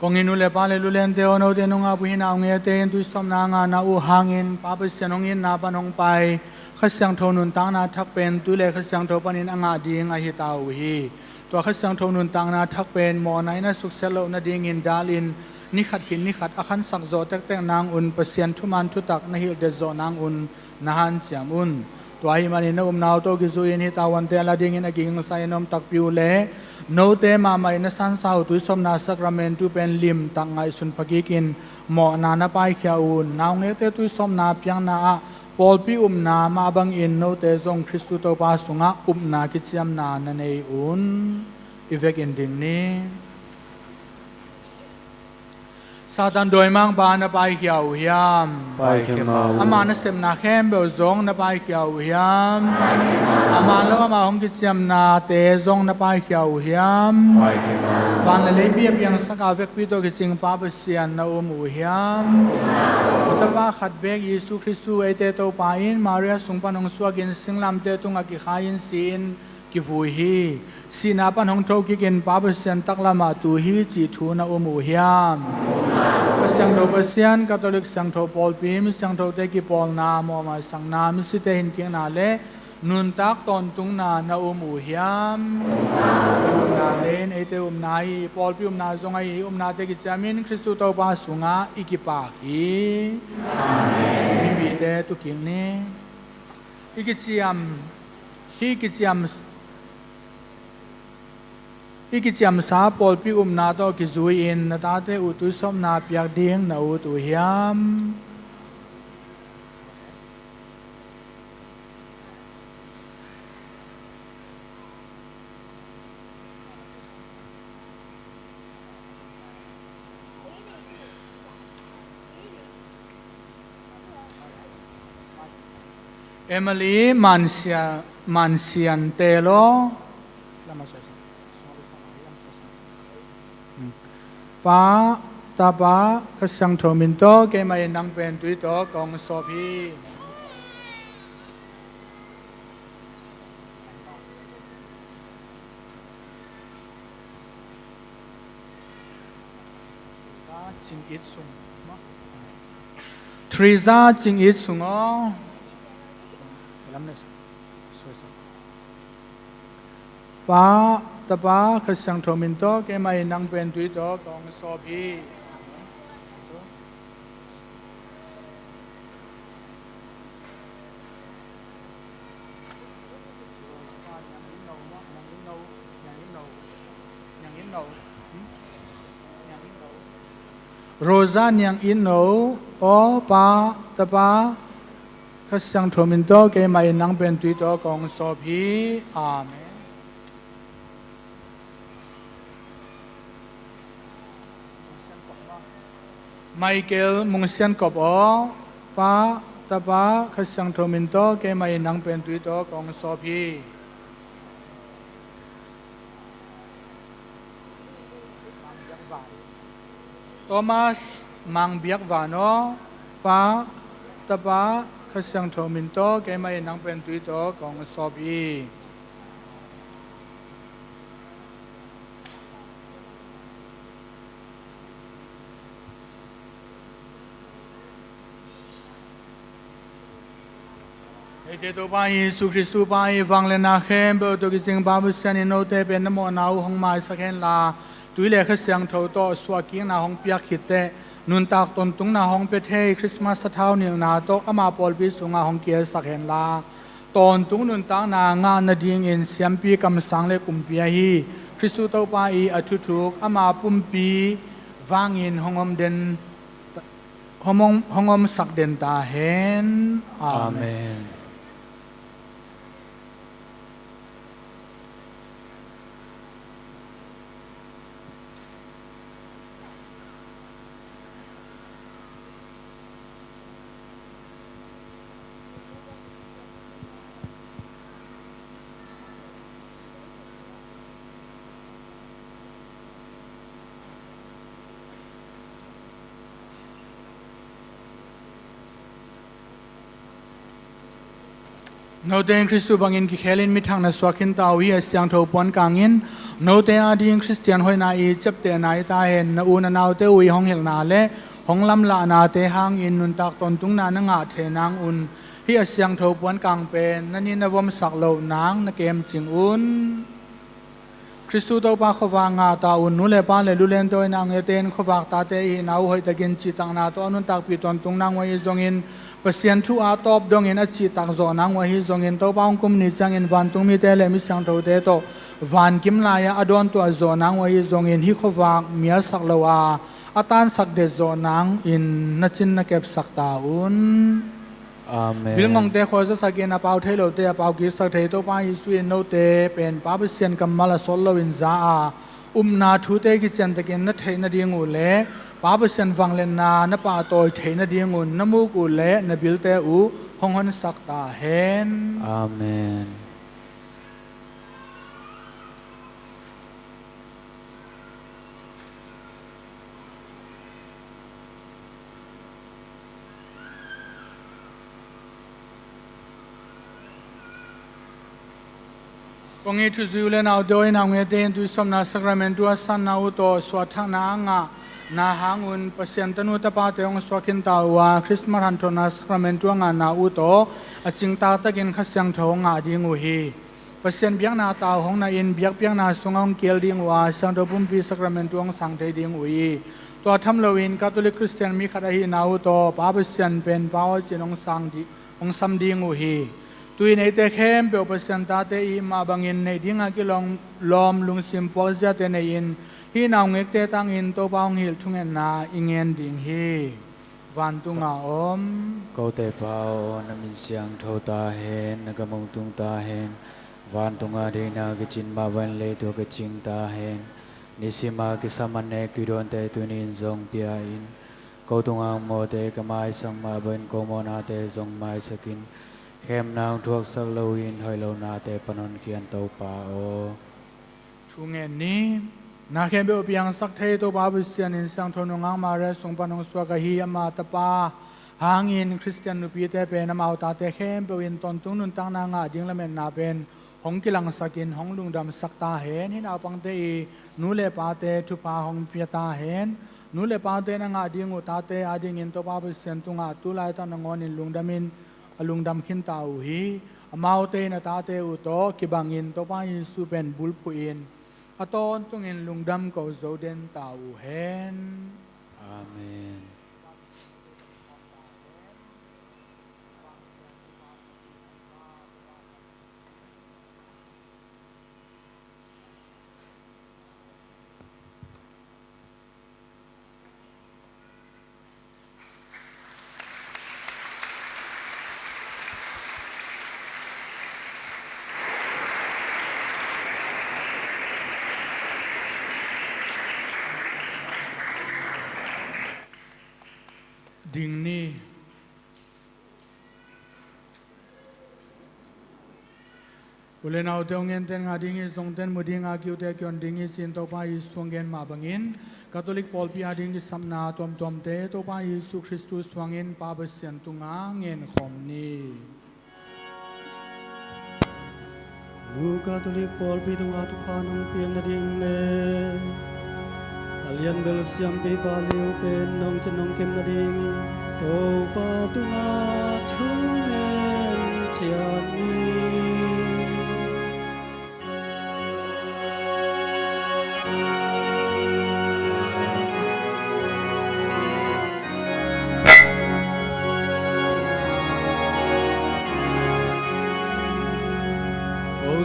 กงอินุเลปาเลลุเลนเตโอโนเตนงอาปุหินาองเอเตนตุสมนางานาอูหางอินปาปเสนงอินนาปนงไปขัสยังโทนุนตังนาทักเป็นตุเลขัสยังโทปนินองอาดีงอหิตาอุฮีตัวขัสยังโทนุนตังนาทักเป็นหมอไนนาสุกเซโลนาดีงินดาลินนิขัดขินนิขัดอคันสักโซเตกเตงนางอุนเปเซียนทุมันทุตักนหิลเดโซนางอุนนาฮันเจียมอุนตัวหิมันอินนาวโตกิซุอินหิตาวันเตลาดีงินอกิงไซนอมตักปิวเลโนเตมาไม่นสันสาวตุสมนาสักราเมนตุเป็นลิมตังไงสุนปกิกินหมอนานาไปเขียวอุนนาวเงเตตุสมนาเพียงนา ปอลปีนามาบังอินโนเตจงคริสตุโตปาสุงะนากิจยมนานันเออุนอีเวกอินดิงนี้ซาตันโดยมังบานาไปเขียวหยาม Pai khema u. อามานะเซมนาเข้มเบลซงนาไปเขียวหยามอามาแล้วอามาหงกิจยมนาเตจงนาไปเขียวหยาม Pai khema u. ฟันเลยเบียบยังสักอาเวกพิโตกิจิงปาเปเซียนนาอุมูหยามอุตบะขัดเบกยิสุคริสต์เอเตโตปาอินมาเรียสุงปนงสวกินสิงลำเตตุงอากิขายินสินกิฟูฮีสีนาปันหงโตกิกินปาเปเซียนตักละมาตูฮีจีทูนาอุมูหยามก็เสียงโตเปเซียนคาทอลิกเสียงโตปอลปีมิเสียงโตเตกิปอลนาโมมาสังนามิสิเตหินเกียงนาเลนุนตักตอนตุงนาอุมูหยามนาเดนเอเตนายปอลปีนาจงไอนาเตกิจามินคริสตุโตปาสุงาอิกิปากีอาเมนมิบิเตตุกิงนี้อิกิจยามฮิกิจยามอีกิจยามสาปอลปีนาโตกิจุยอินนาตาเตอุตุสมนาเปียกเดียงนาอุตุหยามเอมิลีมันเซียนเตโลปาตาปาก็สังโทมินโตเกมาเอนังเป็นตุยโตกองโซพีจิงอิดสุงทรีซาจิงอิดสุงอ๋อลำเนสสวยสักปาตาปาขสังโทมินโตเกมาเอนังเป็นตุยโตกองโซพีโรซายังอินโนโอปาตาปาขสังโทมินโตเกมาเอนังเป็นตุยโตกองโซพีอาเมนไมเคิลมุงเซียนกบอปาตาปาขสังโทมินโตเกมาเอนังเป็นตุยโตกองโซพีโทมัสมังเบียกวานโอปาตาปาขสังโทมินโตเกมาเอนังเป็นตุยโตกองโซพีเอเจโตปายิสุคริสตุปายิฟังเลนาเข้มเบอร์ตุกิจิงบาบุเซนิโนเตเป็นนโมนาอุหงมาสักเห็นลาตุยเลขเสียงโทโตสวากิงนาหงเปียกขิดเตนุนตากตนตุงนาหงเปเทคริสต์มาสเท้านิวนาโตอามาปอลบิสุงาหงเกียสักเห็นลาตอนตุงนุนตากนางานนาดิงอินเสียมปีกำสังเลกุมเปียฮีคริสตุโตปายิอทุทุกอามาปุ่มปีวางอินหงอมเดนหงอมสักเดนตาเห็นอาเมน Amen. โนเตงคริสตุบังอินกิเคลินมิทางนัสวากินตาวีเสียงโทปวนกางอินโนเตงอาดิงคริสเตียนหอยนาอีเจ็บเตนายตาเห็นนาอูนานาวเตอุยห้องเฮลนาเลห้องลำละนาเตหางอินนุนตักตนตุงนานงาเทนางอุนฮีเสียงโทปวนกางเป็นนันนินวมสักเหล่านางนเกมจิงอุนคริสตุโตปาขวางาตาอุนนุเลปาเลลุเลนโตนางเอเตนขวากตาเตอีนาวหอยตะกินจิตังนาโตอนุนตักปีตนตุงนางไว้จงอินเปเซียนทูอาตอบดงอินอจิตักโซนังวะฮิจงอินโตปางกุมนิจังอินวันตุงมิเตเลมิสังโตเตโตวันกิมลายอดอนตัวโซนังวะฮิจงอินฮิขวากเมียสักเลวาอาตานสักเดโซนังอินนัจินนักเก็บสักตาอุน อาเมน บิลงงเตขอจะสักเกนอาเปาเทโลเตอาเปากิสักเทโตปายิสุเอนโนเตเป็นปาบเซียนกัมมาลาโซโลวินซานาทูเตกิจันตะเกนนัทเทนดีงูเลปาบเซียนฟังเลนานับปาโตเทนดีงูนมูกูเลนบิลเตอูฮงฮอนสักตาเฮน อาเมน องค์ทุจุเลนเอาโดยนางเวเตนตุสมนาสักราเมนตัวสันนาอุโตสวัทนางะนาหางุนเปเซียนตนุตปาเตองสวกินตาวาคริสต์มาสฮันโตนาสักราเมนตัวงานาอุโตอจิงตาตะกินขัสยังทงาดิงูฮีเปเซียนเบียงนาตาหงนาอินเบียกเบียงนาสงองเกลดิงวาสังโดปุมปีสักราเมนตัวงสังเทดิงอุยตัวทำเลวินคาทอลิกคริสเตียนมีขัดฮีนาอุโตปาเปเซียนเป็นปาวจินองสังดิองซัมดิงูฮีตุยในเตเข้มเปียวเปอร์เซ็นต์ตาเตอีมาบังอินในดิ้งอากิลองลอมลุงซิมโพสจะเตในอินฮีนาวเงกเตตังอินโตปาวหิลทุงเอ็นนาอิงเงินดิ่งฮีวันตุงอาอม Kau te pao na min siang tho ta hen na ka mong tung ta hen van tunga de na ke chin ma van le to ke ching ta hen nisima ke samane ki don te tunin zong pia in kau tunga mo te ka mai sang ma ben ko mo na te zong mai sakin khem nang thuak sak lo in hoi lo na te panon khian to pa o ทุงเอ็นนี้นาเข้มเปียวเปียงสักเทโตปาบุเซียนอินสังทนงางมาเรสงปนงสวกะฮีอามาตปาหางอินคริสเตียนนุปีเตเป็นอามาตาเตเข้มเปียวอินตอนตุงนุนตังนางาดิ้งละเมนนาเป็นหงกิลังสักินหงลุงดำสักตาเห็นหินเอาปังเตอีนูเลปาเตทุปาหงเปียตาเห็นนูเลปาเตนางาดิ้งอุตาเตอาดิ้งอินโตปาบุเซียนตุงาตุไลตันงอนินลุงดำอินลุงดำขินตาอูฮีอามาเตนตาเตอุโตกิบังอินโตปายิสุเป็นบุลปุอินอตอนตุงอินลุงดำก็โซเดนตาอูเห็น amenดิ่งนี้อุเลนเอาเตียงเงินเต็นงาดิ่งส่งเต็นมุดิ่งอาคิวเตกิอนดิ่งสินโตปายิสวงเงินมาบังอินคาทอลิกปอลปีอาดิ่งสัมนาตอมตอมเตโตปายิสุคริสตุสวงเงินปาเบเซียนตุงาเงินขอมนี้ Lu Katolik Pol Pitung Atu Kanong Piang na ding le Alian bel siam pi baliu pen nong chenong kem na ding To pa tunga thungen chian ni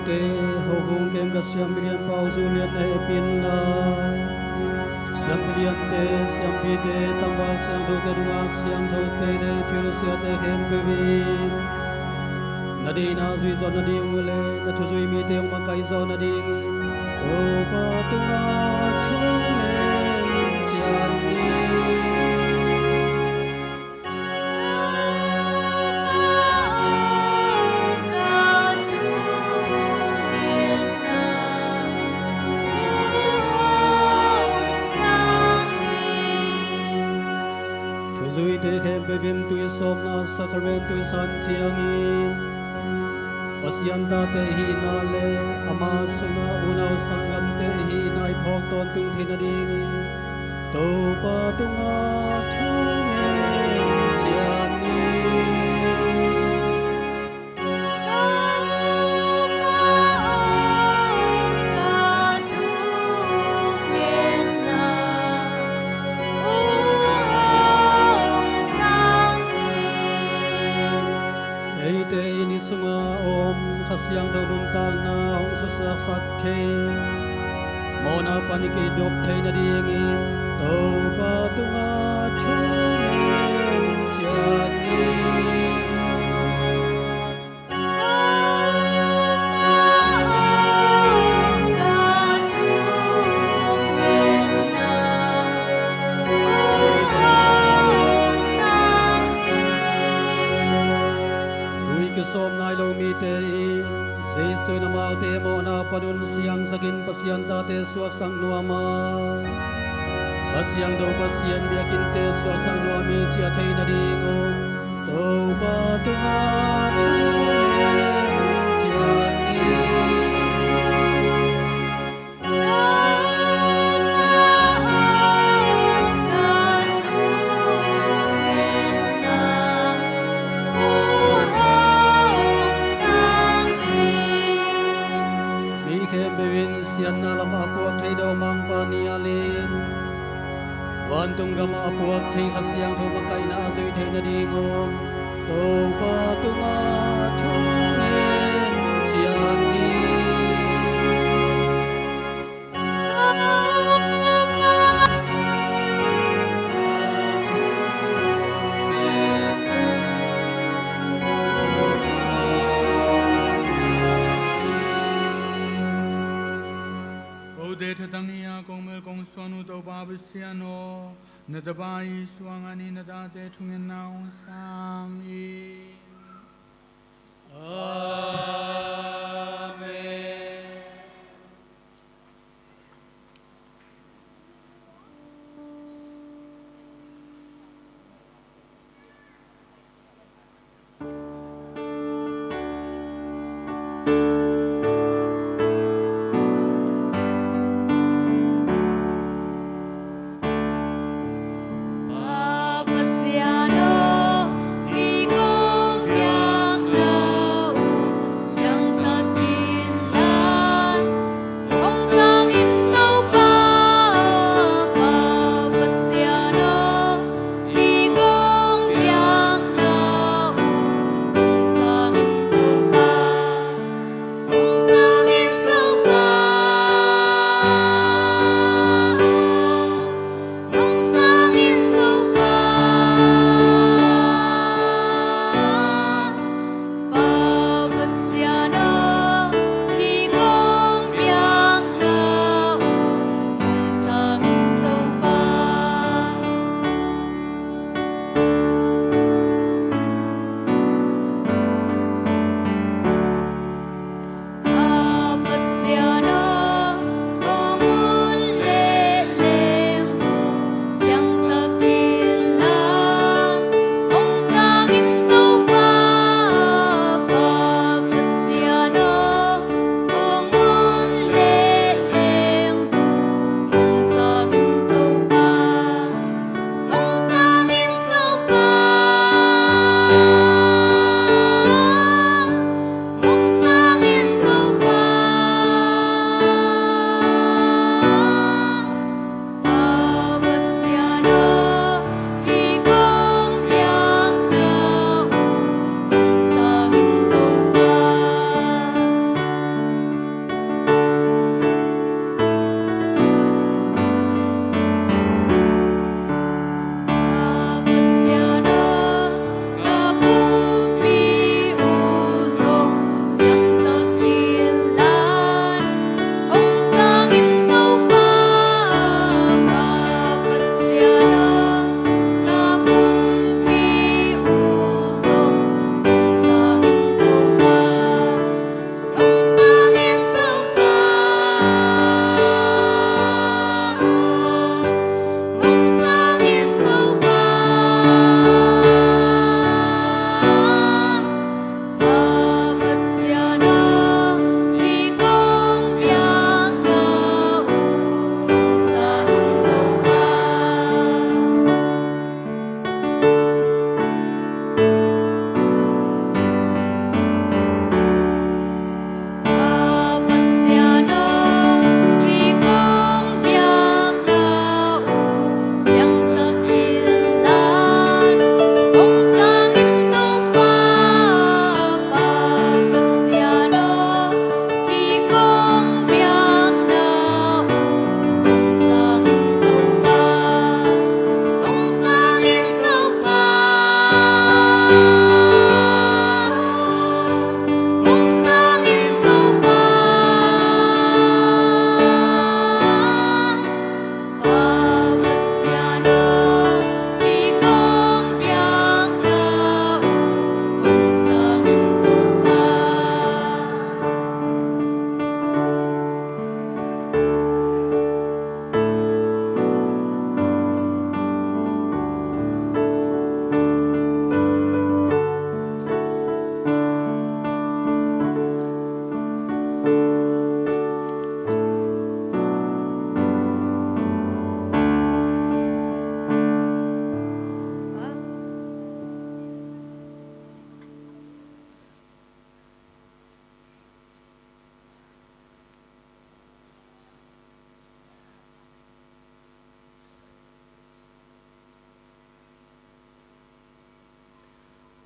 Te ho hung kem ka siam bilian pau zulian e pin na siam bilian te siam pi te tang wal siam tho te duak siam tho te de thil sia te hem be vi na di na zui zon na di ngule na thu zui mi te ong ma kai zon na di o pa tu na thu nen chian ni Bevim tui somna sakaren tui san chiangin Pasian ta te hi na le ama suna unaw sangam te hi nai phok ton tung thina ding To pa tunga thungen chian ni Sunga om khasyang tho dun tal na hong sa sa sat the Mona paniki dop the na ding to pa tunga sian ta te suak sang nuama Hasyang do pasien biakin te suak sang nuami chia thei na dingom Tau pa tunga chulen sian na lam apuak thei do mang pa ni alin wan tung gam apuak thei khasyang tho makai na zui thei na dingom to pa tunga thunen sian ni de tangia kong mel kong swanu to ba bisiano na dabai swangani na date tungen naung sang i Amen. Pasiano, ikaw yang daw, siyang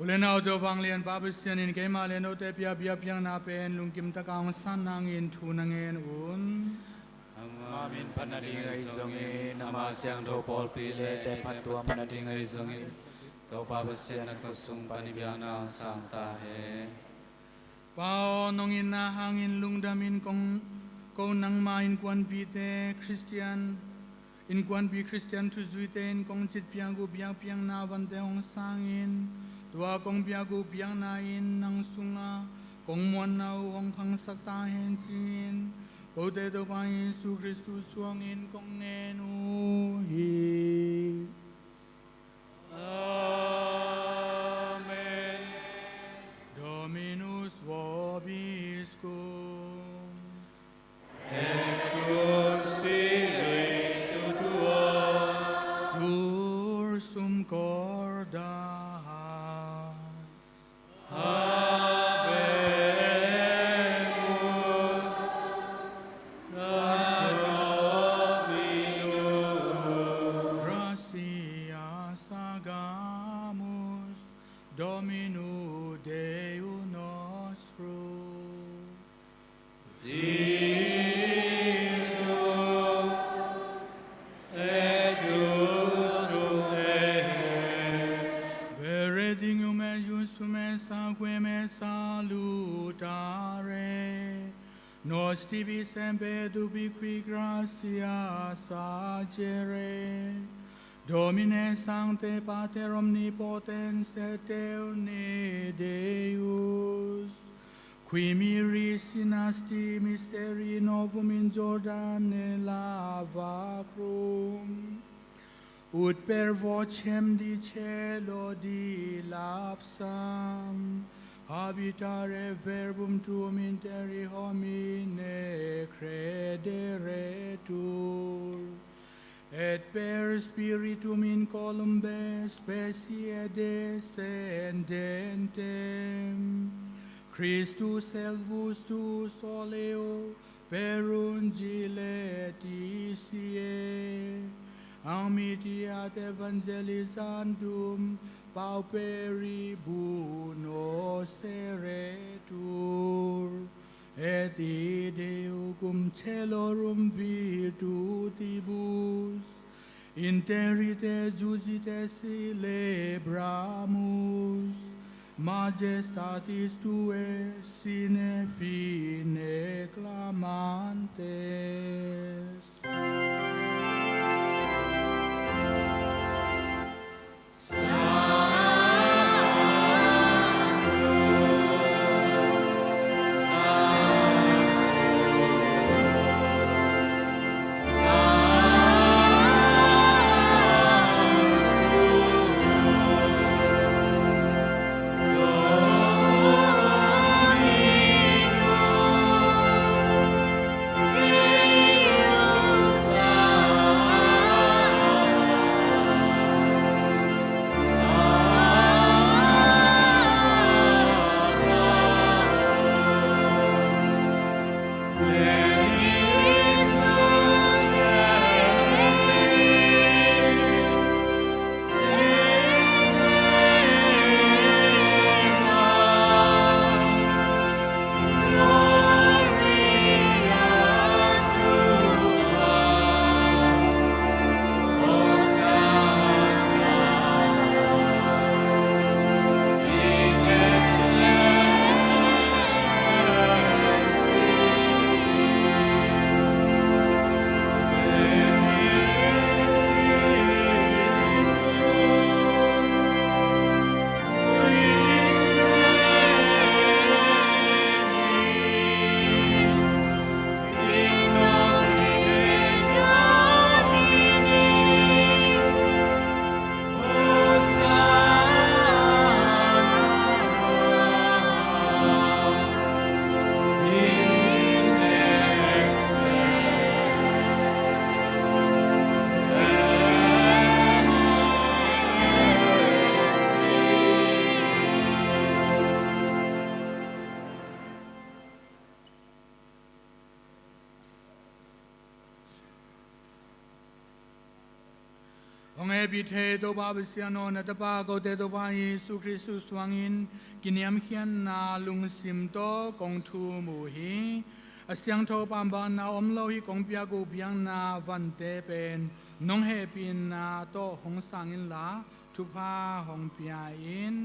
Ulenau do bang lian babisian in kema leno te pia pia piang na pen lungkim takang sanang in tunangen un. Amin panading ay zongin, nama siang do pol pile, te patua panading ay zongin. Tau babasian at kusung panibiyang ng sang tahe. Pao nong inahangin lungdamin kong nang main kwan pite Christian in kwan pi Christian tu zuiten kong chit piang gu piang na vante hong sangin tua kong piagu piang na in nang sunga kong muan na hong pang sakta hen chin ko te to pa Yesu Christus suang in kong ngenu hi. Amen. Dominus vobiscum. Et cum spiritu tuo. Sursum corda. Habemus Sancte Dominum. Gracia sagamus Domino Deo nostrum. Dignum et justum est. Veredignum et justum et sanguem et salutare. Nos tibi semper dubiqui gratia sagere. Domine Sancte Pater Omnipotens et Uni Deus, qui miris in asti mysteri novum in Jordane lavacrum, ut per vocem di cielo dilapsam, habitare verbum tuum interi homine crederetur, et per spiritum in columbe specie descendentem, Christus elvus tu soleo per ungile tisie, amitiat evangelizandum pauperibus noceretur, et ideo cum celorum virtutibus interite judite celebramus, majestatis tuae sine fine clamantes. Deus บิเทโตบาบิเสียโนนัตปาโกเตโตบายิสุคริสตุสวังอินกินยามเขียนนาลุงสิมโตกงทูมูฮีเสียงโทปามบานาอมโลหิกงเปียกูเบียงนาวันเตเป็นน้องเฮปินนาโตหงสังอินลาทุพาหงเปียอิน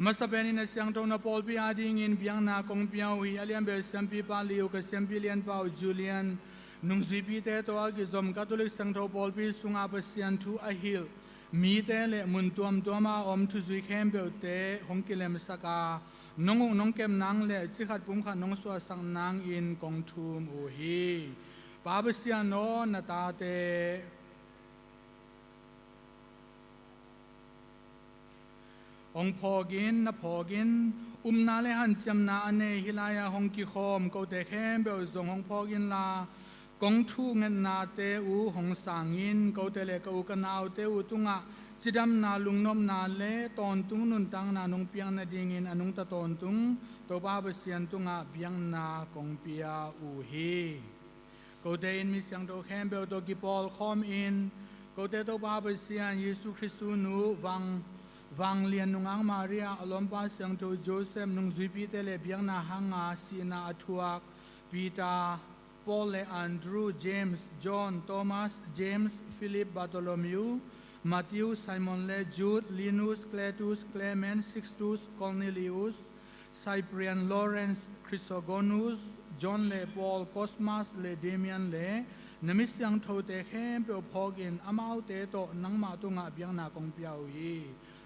มาสเปนินเสียงโทนาปอลปีอาดิงอินเบียงนากงเปียวฮีอเลียนเบสเซมปีปาลิโอกับเซมปีเลียนปาวจูเลียนนุงซีปีเตโตอากิซอมคาทอลิกเสียงโทปอลปีสุงอาเปเซียนทูอาฮิลมีเตเลมุนตัวมาอมทุซุยเข้มเบลเตหงกิเลมสกาน้องเก็มนางเลจิขัดปุ่มขัดน้องสวสังนางอินกงทูมโอฮีปาเปเซียนโนนาตาเตองพอกินนพอกินนาเลหันจำนาอเนฮิลายาหงกิคอมก็แต่เข้มเบลซงหงพอกินลากงทูเงินนาเตอูหงสังอินก็แต่เลกอูกันเอาเตอูตุงะจิดำนาลุงนมนาเลตอนตุงนุนตังนานงเปียงนาดิงินอนุงตะตอนตุงตัวบ้าเบเซียนตุงะเปียงนากงเปียอูฮีก็แต่อินมีเสียงตัวเข้มเบลตัวกิปอลคอมอินก็แต่ตัวบ้าเบเซียนเยซูคริสต์นูวังเลียนนุงอังมาเรียอลอมปาเสียงโจโจเซมนุงซุยปีเตเลเบียงนาฮังอาซีนาอทัวกปีตาปอลเลอันดรูเจมส์จอห์นโทมัสเจมส์ฟิลิปบาโตโลมิวมาธิวไซมอนเลจูดลินุสเคลตุสเคลเมนซิกสตุสคอร์เนลิอุสไซเปรียนลอเรนซ์คริสโตโกนุสจอห์นเลปอลคอสมัสเลเดเมียนเลนมิสยังโทเตเข้มเปียวพอกินอามาเอาเตโตนังมาตุงะเบียงนากงเปียวฮี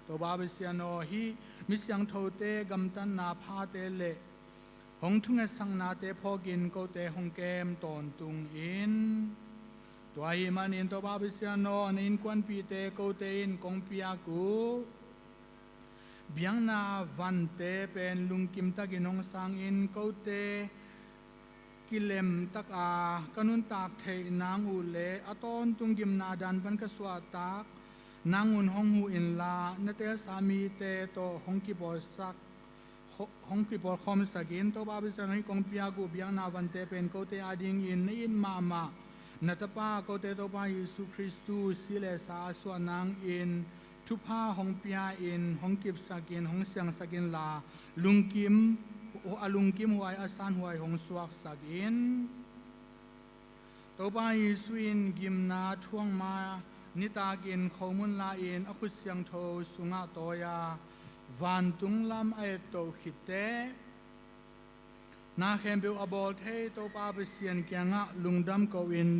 ตัวบาบิเซียโนฮีมิสยังโทเตกัมตันนาพาเตเลหงทุงเอสังนาเตพอกินโกเตหงเกมตอนตุงอินตัวฮีมันอินตัวบาบิเซียโนนินควันปีเตโกเตอินกงปียกูเบียงนาวันเตเป็นลุงกิมตะกินงสังอินโกเตกิเลมตักอากันุนตากเทนางอูเลอตอนตุงกิมนาดันปันกสวาตากนางอุนหงหูอินลานเตสามีเตโตหงกิบอสักหงกิบอคอมสักินโตบาบิสันให้กงพิยากูเบียงนาวันเตเป็นโกเตอาดิงอินอินมานัตปาโกเตโตปาเยซูคริสต์สิเลสาสวนางอินทุพาหงพิยาอินหงกิบสักินหงเสียงสักินลาลุงกิมลุงกิมหวยอาสานหวยหงสวกสักินโตปาเยซูอินกิมนาช่วงมานิตากินข้อมูลลาอินอคุเสียงโทสุงะโตยาวันตุงลำไอโตขิเตนาเข้มเบลอบอลเทโตปาเปเซียนเกียงะลุงดำกวิน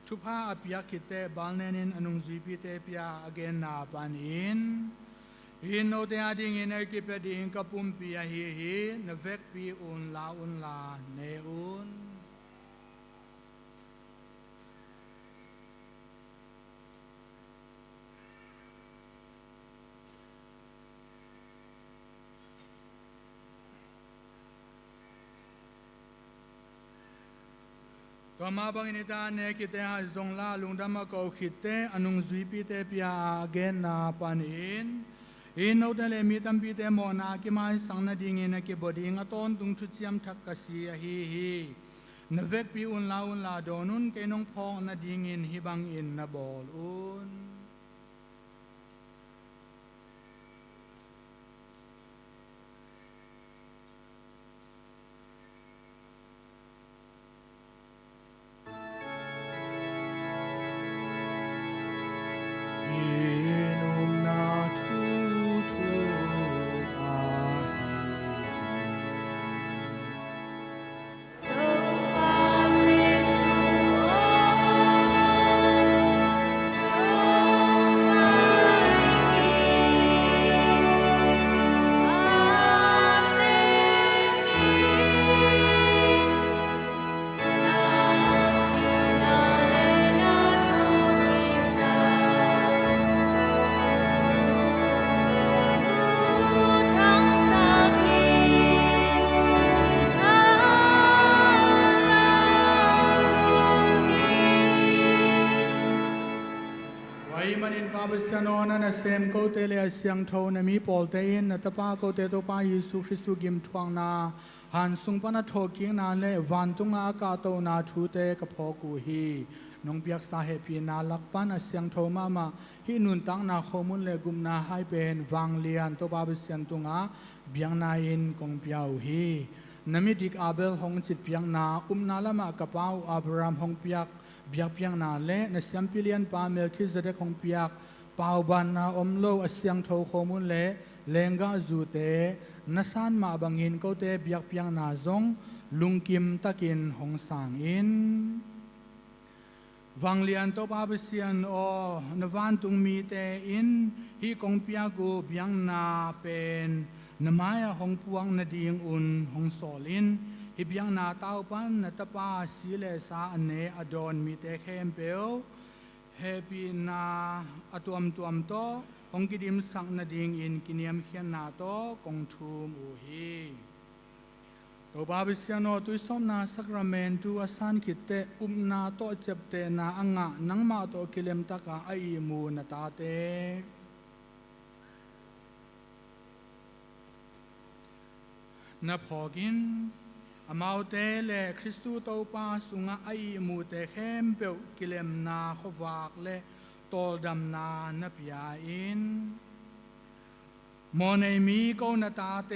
ทุพาอภิยขิเตบาลเนนินอนุงซีพิเตปยาอเกนนาปันอินฮินโนเตอาดิงอินเอกิเปดิงกับปุ่มปียฮีนเวกปีอุนลาเนอุนตัวมาบังอินิตาเนกิเตหาจงลาลุงดำมาเกาขิเตอนุงซุยปีเตปยาเกนนาปันอินโนเตเลมีตัมปีเตโมนากิมาสังนาดิงินกิบดิงอตอนตุงทุจิยมทักกสีฮีนเวกปีอุนลาโดนุนเกนงพองนาดิงินฮิบังอินนาบอลอุนเซมโกเตเลเสียงโทนมีปอลเตอินนตปาโกเตโตปาเยซูคริสต์กิมทวงนาหันสุงปนาโทกิงนาเลวันตุงอากาโตนาทูเตกพอกูฮี นงเปียกสาเหตุพีนาลักปันอาเซียงโทมาฮินุนตังนาโคมุนเลกุมนาให้เป็นวังเลียนตัวบาบิเซียนตุงาเบียงนาอินกงเปียวฮีนามิดิกอาเบลหงจิตเปียงนานาละมากระเป๋าอับรามหงเปียกเบียกเปียงนาเละนาเซียมพิเลียนปาเมลคิสเดกหงเปียกปาวบันนาอมโลอาเซียงโทโคมุนเลเลงกาจูเตนาซานมาบังหินเขาเตเบียกเปียงนาซงลุงกิมตะกินหงสางอินวังเลียนตัวบาบิเซียนโอนวันตุงมีเตอินฮีกงเปียกูเบียงนาเป็นนมายหงพวงนาดีงอุนหงโซลินฮิเบียงนาเต้าปันนตปาสีเลสาอเนอดอนมีเตเข้มเปลเฮปีนาอตัวมโตหงกิดิมสังนาดิงอินกิเนียมเขียนนาโตกงทูมอูฮีตัวบาบิเซียนโอตุยสมนาสักราเมนตัวสันคิดเตนาโตเจ็บเตนาอังะนังมาโตกิเลมตะกาไอมูนตาเตนับพอกินอมาเตเลคริสตูโตปาสุงะไอมูเตเข้มเปลกิเลมนาขวากเลโตดำนานับยาอินโมเนมีโกนตาเต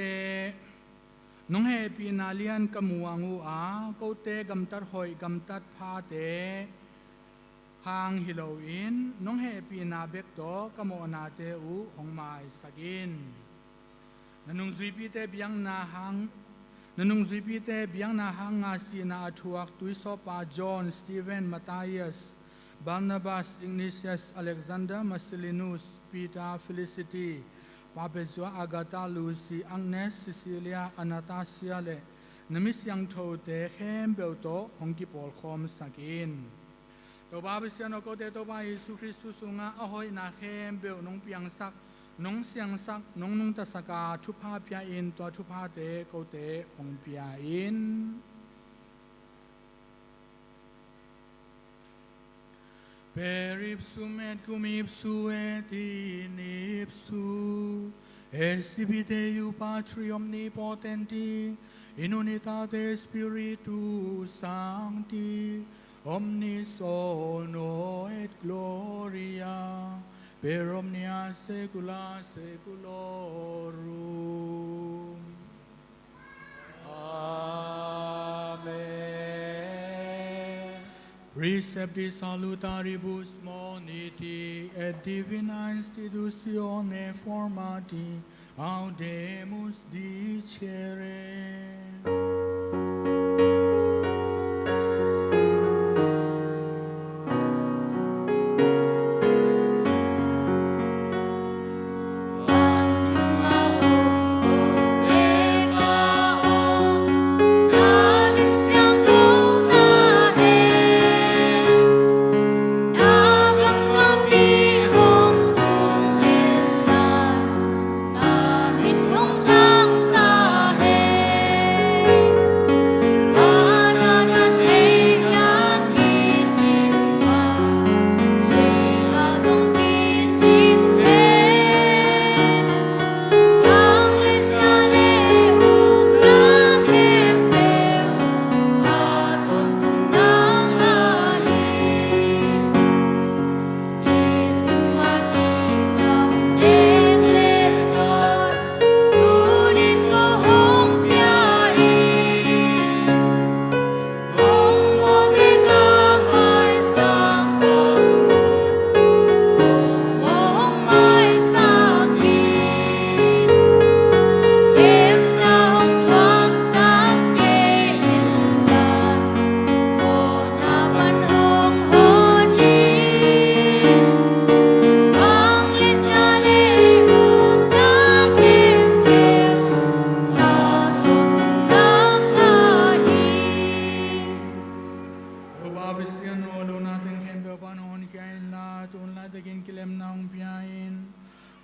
น้องเฮปีนาเลียนกมัวงูอาโกเตกำตัดหอยกำตัดพาเตหางฮิโลอินน้องเฮปีนาเบกโตกมอนาเตอูหงไม้สกินนันุงซุยปีเตเบียงนาหังนันุงซุยปีเตเบียงนาหังอาซีนาทวกตุยโซปาจอห์นสตีเวนมาตายสบานาบัสอิงนิเซียสอเล็กซานเดอร์มาซิลินุสปีตาฟิลิซิตีปาเปจัวอากาตาลูซีอังเนสซิซิเลียอนาตาเซียเลนมิสยังโทเตเข้มเบลโตฮงกิปอลคอมสกินตัวบาบิเซียนโกเตตัวบาเยซูคริสต์สุงาอหอยนาเข้มเบลนงเปียงสักน้องเสียงสักน้องนุงตะสกาชุพาเปียอินตัวชุพาเตโกเตองเปียอินเปริปสุเมตกุมิปสุเอตินิปสุเอสติบิเตยูปาทริอมนิโพเทนติอินอุนิตาเตสปิริตุสังติอมนิโซโนเอตโกลอริอาper omnia saecula saeculorum. Amen. Preceptis salutaribus moniti et divina institutione formati audemus dicere.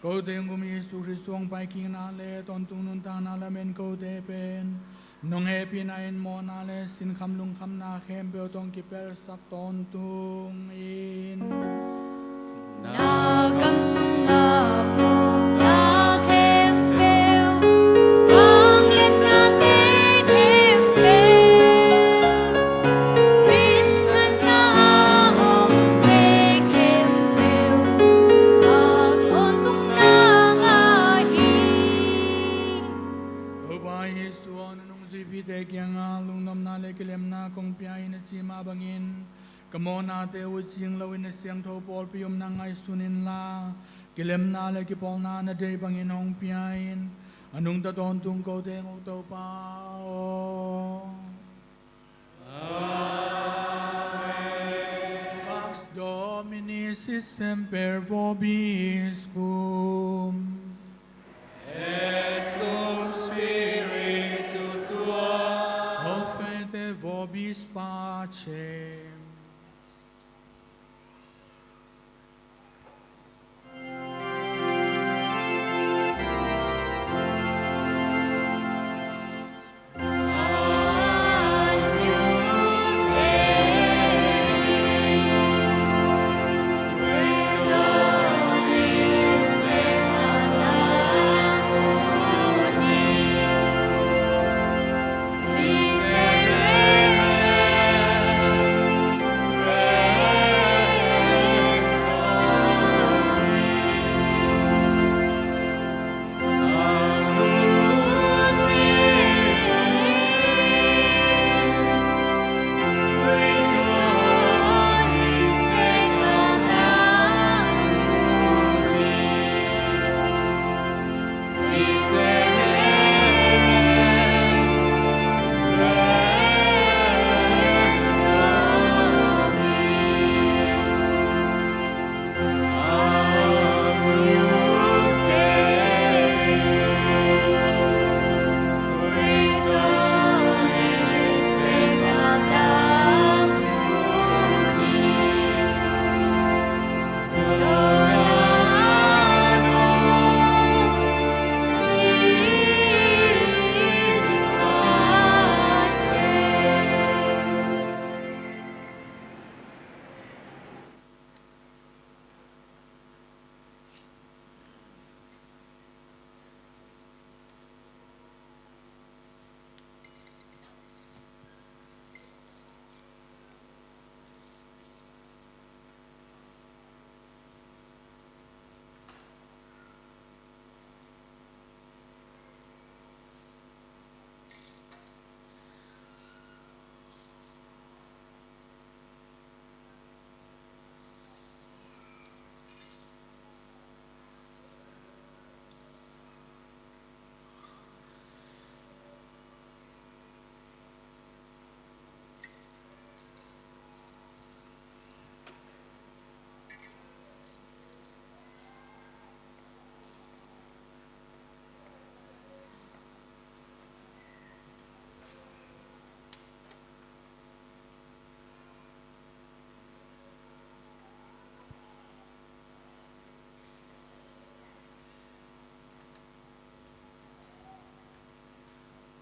Câu tên của Giêsu Christ ông bài kinh na lệ tôn tung nun ta na la men câu tế pen nong happy na in mo na le sin kham lung kham na khem beo tong ki per sak tôn tung in na kam sung na mu na khem beo vang lên na te khem beo bin thân na o kilem na kong piay na chima bangin kamo na te u ching lawin na siang tho pol pium na ngai sunin la kilem na le ki pol na day bangin hong piain anung ta ton tung ko te ngok to pa Pax Domini sit semper vobiscum Et cum spiritu tuo. Profete vobis pacem.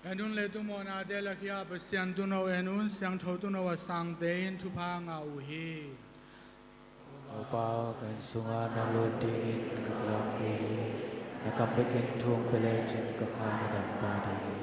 Enun le tu mo na de la kia pasian tu no enun siang tho tu no wa sang de in tu pa nga u hi. Upau kan sunga na lodin nagkalaki nakambikin tuong pelejin kakana dan badi.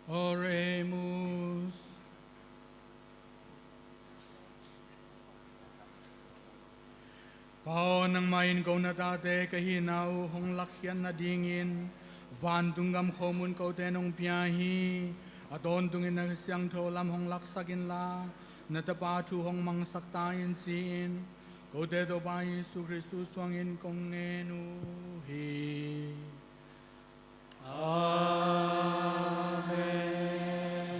Oremus. Pao nang main kau na tate kahinau hong lakyan na dingin, van tunggam khomun kau tenong piyahi, Aton tungin na siyang tholam hong laksagin la, natapatu hong mang saktayin sin, kote to pa Yesu Christus wangin kong nenuhi. Amen.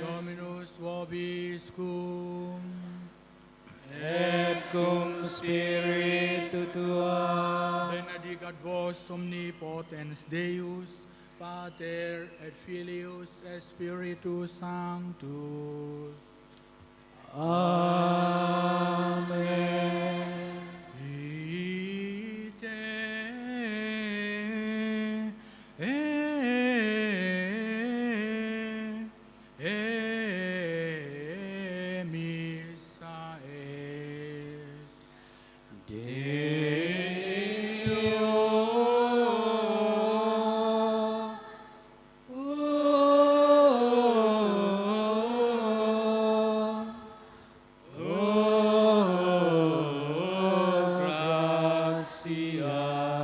Dominus vobiscum. Et cum spiritu tuo. Benedicat vos omnipotens Deus, Pater et Filius et Spiritus Sanctus. Amen. Ite missa est. Gracias.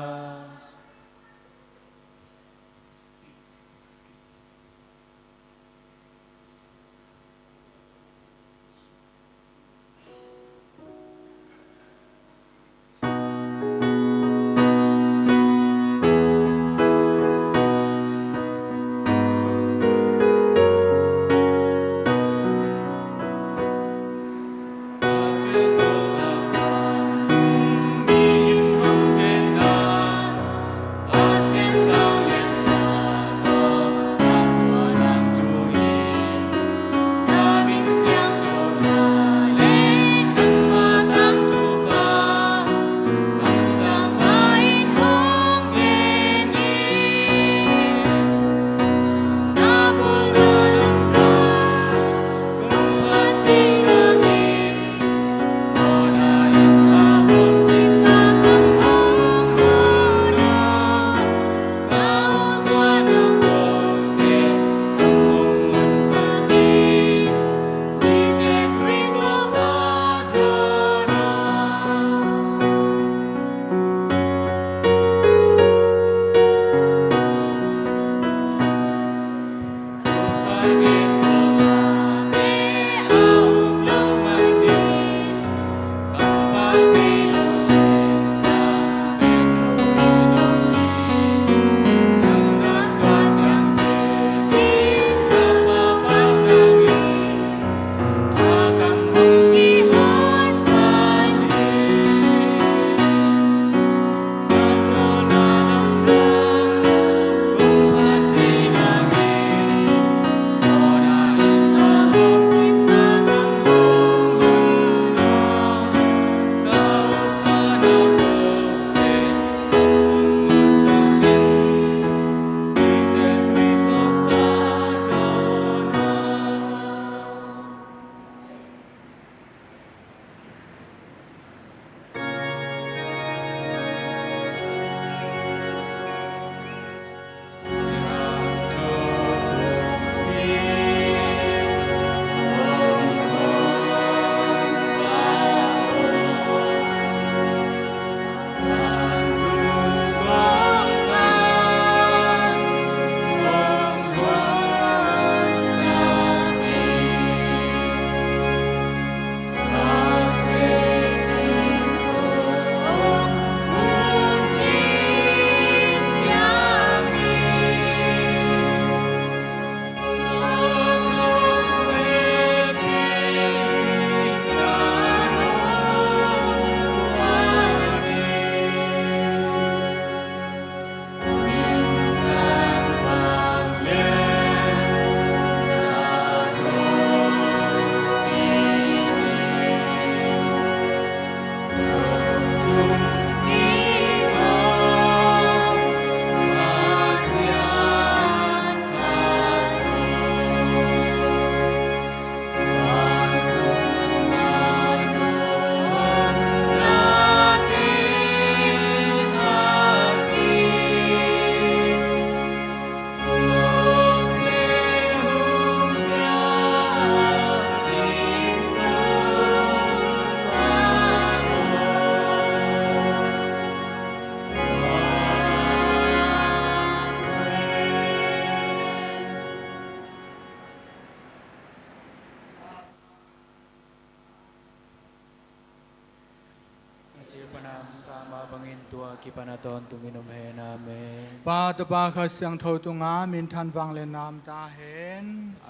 Acil panam sama bangin tua ki panaton tunginom he namin. ปาตบาขเสียงโทตุงามินทันวังเลนามตาเห็น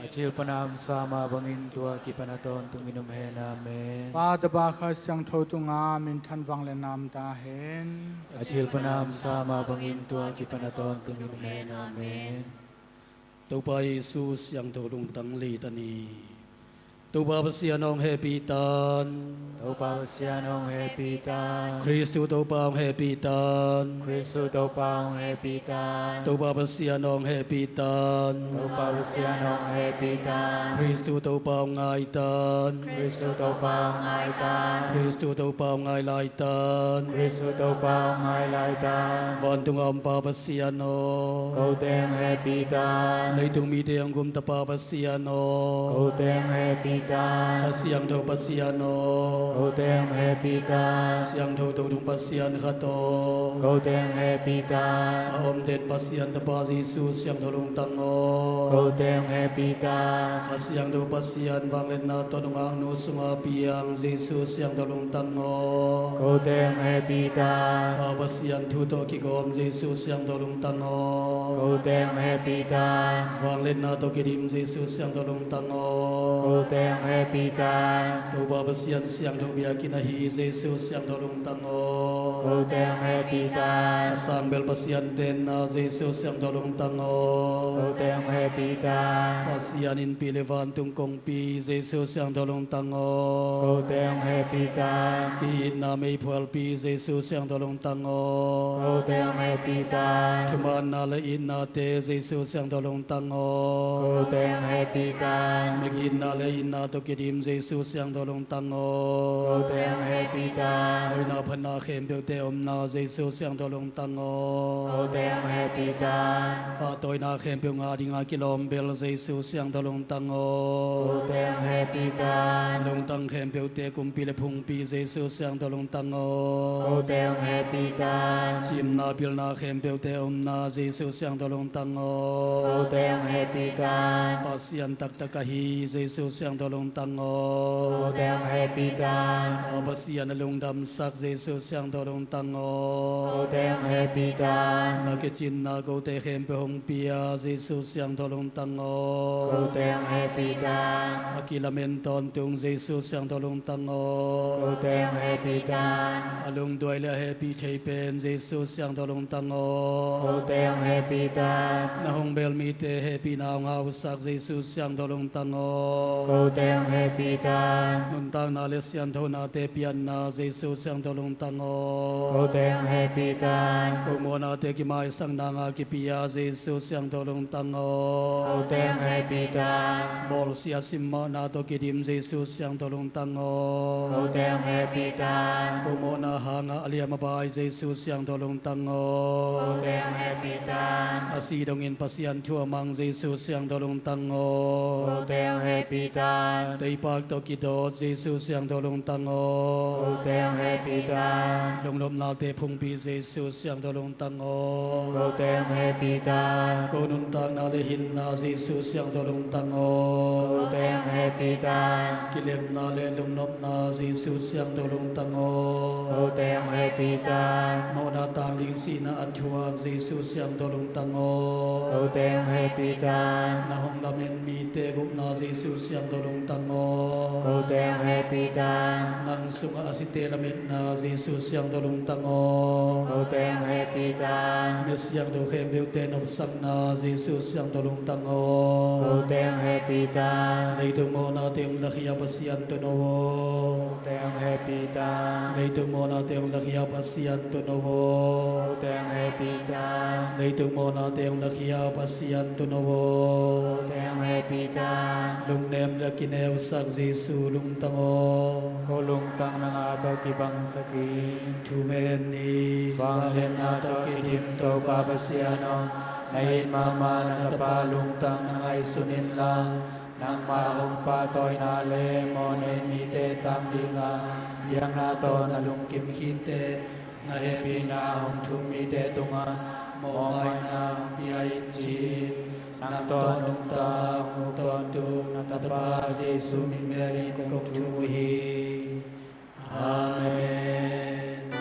Acil panam sama bangin tua ki panaton tunginom he namin. ปาตบาขเสียงโทตุงามินทันวังเลนามตาเห็น Acil panam sama bangin tua ki panaton tunginom he namin. ตัวไปสู่เสียงโทลุงตังลีตานีตัวบาปเสียนองเฮปีตัน Tau pausianong happy tan. คริสต์ตัวปามเฮปีตัน Kristo tau paung happy tan. ตัวบาปเสียนองเฮปีตัน Tau pausianong happy ค tan. ริสต์ตัวปามง่ายตัน Kristo tau paung ngai ค tan. ริสต์ตัวปามง่ายลายตัน Kristo tau paung ngai lai tan. วันตุงอัมปาปเสียนอ Kau tem happy ใน tan. ตุงมีเดียงกุมตะปาปเสียนอ Kau tem happy ข้า tan. เสียงโทปเสียนอ Kau tem happy เสี tan. ยงโทตุงปเสียนขัตโต Kau tem happy อา tan. อมเด่นปเสียนตะปาเยซูเสียงโทลุงตังโอ Kau tem happy tan. ข้าเสียงโทปเสียนวังเล่นนาตนงอังนุสุงาปียังเยซูเสียงโทลุงตังโอ Kau tem happy tan. อาปเสียนทุโตกิโกมเยซูเสียงโทลุงตังโอ Kau tem happy tan. วังเล่นนาโตกิดิมเยซูเสียงโทลุงตังโอ Kau tem happy tan. ตัวบาปเสียนเสียงโทเบียกินาฮีเยซูเสียงโทลุงตังโอ Kau tem happy tan. สังเบลปเสียนเดนนาเยซูเสียงโทลุงตังโอ Kau tem happy tan. ปเสียนินปีเลวันตุงกงปีเยซูเสียงโทลุงตังโอ Kau tem happy tan. ปีนาไม่พอลปีเยซูเสียงโทลุงตังโอ Kau tem happy tan. ทุมานนาเลอินนาเตเยซูเสียงโทลุงตังโอ Kau tem happy tan. เมกินนาเลอินนาโตกิดิมเยซูเสียงโทลุงตังโอ Kau tem happy โอ tan. ยนาพนาเขมเบลเตอมนาเยซูเสียงโทลุงตังโอ Kau tem happy tan. ปาตอยนาเขมเบลงาดิงากิโลมเบลเยซูเสียงโทลุงตังโอ Kau tem happy tan. ลงตังเขมเบลเตกุมปีเลพุงปีเยซูเสียงโทลุงตังโอ Kau tem happy tan. จิมนาบิลนาเขมเบลเตอมนาเยซูเสียงโทลุงตังโอ Kau tem happy tan. ปาเสียนตักตะกะฮีเยซูเสียงโทลุงตังโอ Kau tem happy tan. ปาเสียนลงดำสักเยซูเสียงโทลุงตังโอ Kau tem happy tan. นาเกจินนาโกเตเขมเปหงปียเยซูเสียงโทลุงตังโอ Kau tem happy tan. อากิลาเมนตอนตุงเยซูเสียงโทลุงตังโอ Kau tem happy tan. อาลุงด้วยและเฮปีเทเป็นเยซูเสียงโทลุงตังโอ Kau tem happy tan. นาฮงเบลมีเตเฮปีนาวงาอุสักเยซูเสียงโทลุงตังโอ Kau tem happy tan. นุนตังนาเลเสียนโทนาเตเปียนนาเยซูเสียงโทลุงตังโอ Kau tem happy tan. กูโมนาเตกิมายสังนางากิปิยาเยซูเสียงโทลุงตังโอ Kau tem happy tan. บอลเสียสิมมานาโตกิดิมเยซูเสียงโทลุงตังโอ Kau tem happy tan. กูโมนาหางาอเลียมาบายเยซูเสียงโทลุงตังโอ Kau tem happy tan. อาซีดงอินปัสยันทั่วมังเยซูเสียงโทลุงตังโอ Kau tem happy tan. ได้ปากโตกิโดเยซูเสียงโทลุงตังโอ Kau tem happy tan. ลงลมนาเตพุงปีเยซูเสียงโทลุงตังโอ Kau tem happy tan. กูนุนตังนาเลหินนาเยซูเสียงโทลุงตังโอ Kau tem happy tan. กิเลมนาเลลุงนบนาเยซูเสียงโทลุงตังโอ Kau tem happy tan. โมนาตางลิงสีนาอัจฉวงเยซูเสียงโทลุงตังโอ Kau tem happy tan. นาหงลาเมนมีเตกุกนาเยซูเสียงโทลุงตังโอ Kau tem happy tan. นังสุงอาสิเตลาเมนนาเยซูเสียงโทลุงตังโอ Kau tem happy tan. เมเสียงโตเขมเบลเตนบสังนาเยซูเสียงโทลุงตังโอ Kau tem happy tan. ในตุโมนาเตงลักยาปัสยันตุโนโว Kau tem happy tan. ในตุโมนาเตงลักยาปัสยันตุโนโว Kau tem happy tan. ในตุโมนาเตงลักยาปัสยันตุโนโว Kau tem happy tan. ลุงเนมลักินเอวสักเยซูลุงตังโอ Kau lungtang ng ato kibang sakin. ทูเมนนี Banglen ato kidim to papasiyano. Nahin mama na tapalungtang ng ay sunin lang. Nang mahong patoy na lemo na imite tamdinga. Yang nato nalungkim hinte. Na hepi na hong tumite tunga. Momay ng piyayin chin. Nang tonungtang mutonto. Natapa si sumin meri kong tuhi. Amen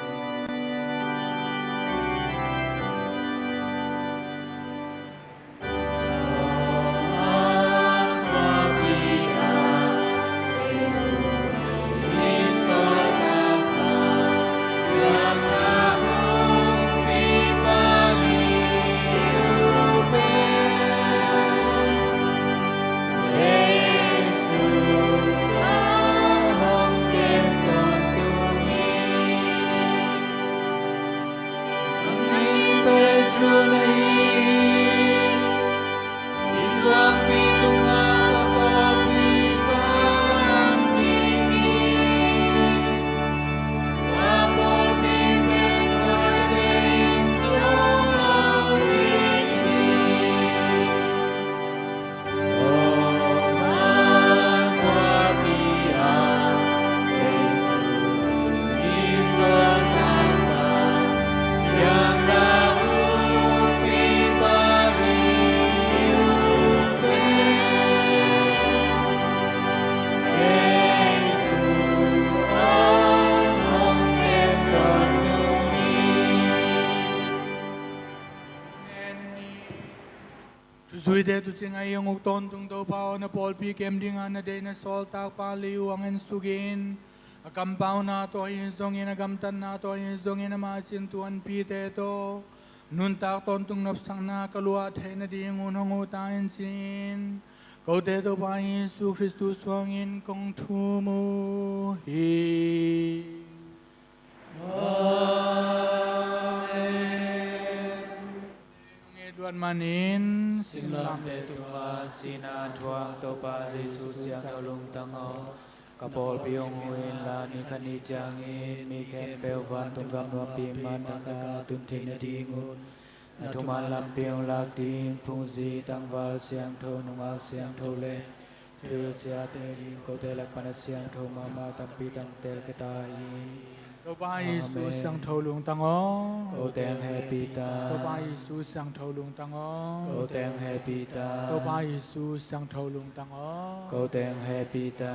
Sui de tu sing ay yung ukton tung daw pao na Paul P. Kem di nga na day na sol tak paliw ang instugin. Akampaw na to ay insdongin agamtan na to ay insdongin na masintuan pite to. Nun tak ton tung napsang na kaluat hay na di yung unang utayin sin. Kau de to pa Yesu Christus wangin kong tumuhi. Tuan manin Silam de tua sina tuang topa Jesus yang tolong tango kapol piong uin la ni kani jangin mi ken pelvan tunggam no piman ka tuntin dingun natuman lam piong lak ding pungzi tangwal siang tho nungal siang tho le Teo sia te ring ko te lak panas siang tho mama tampi tang tel ketai Tô ba Yesus sang thâu lung tăng ó. Cô tên happy ta. Tô ba Yesus sang thâu lung tăng ó. Cô tên happy ta. Tô ba Yesus sang thâu lung tăng ó. Cô tên happy ta.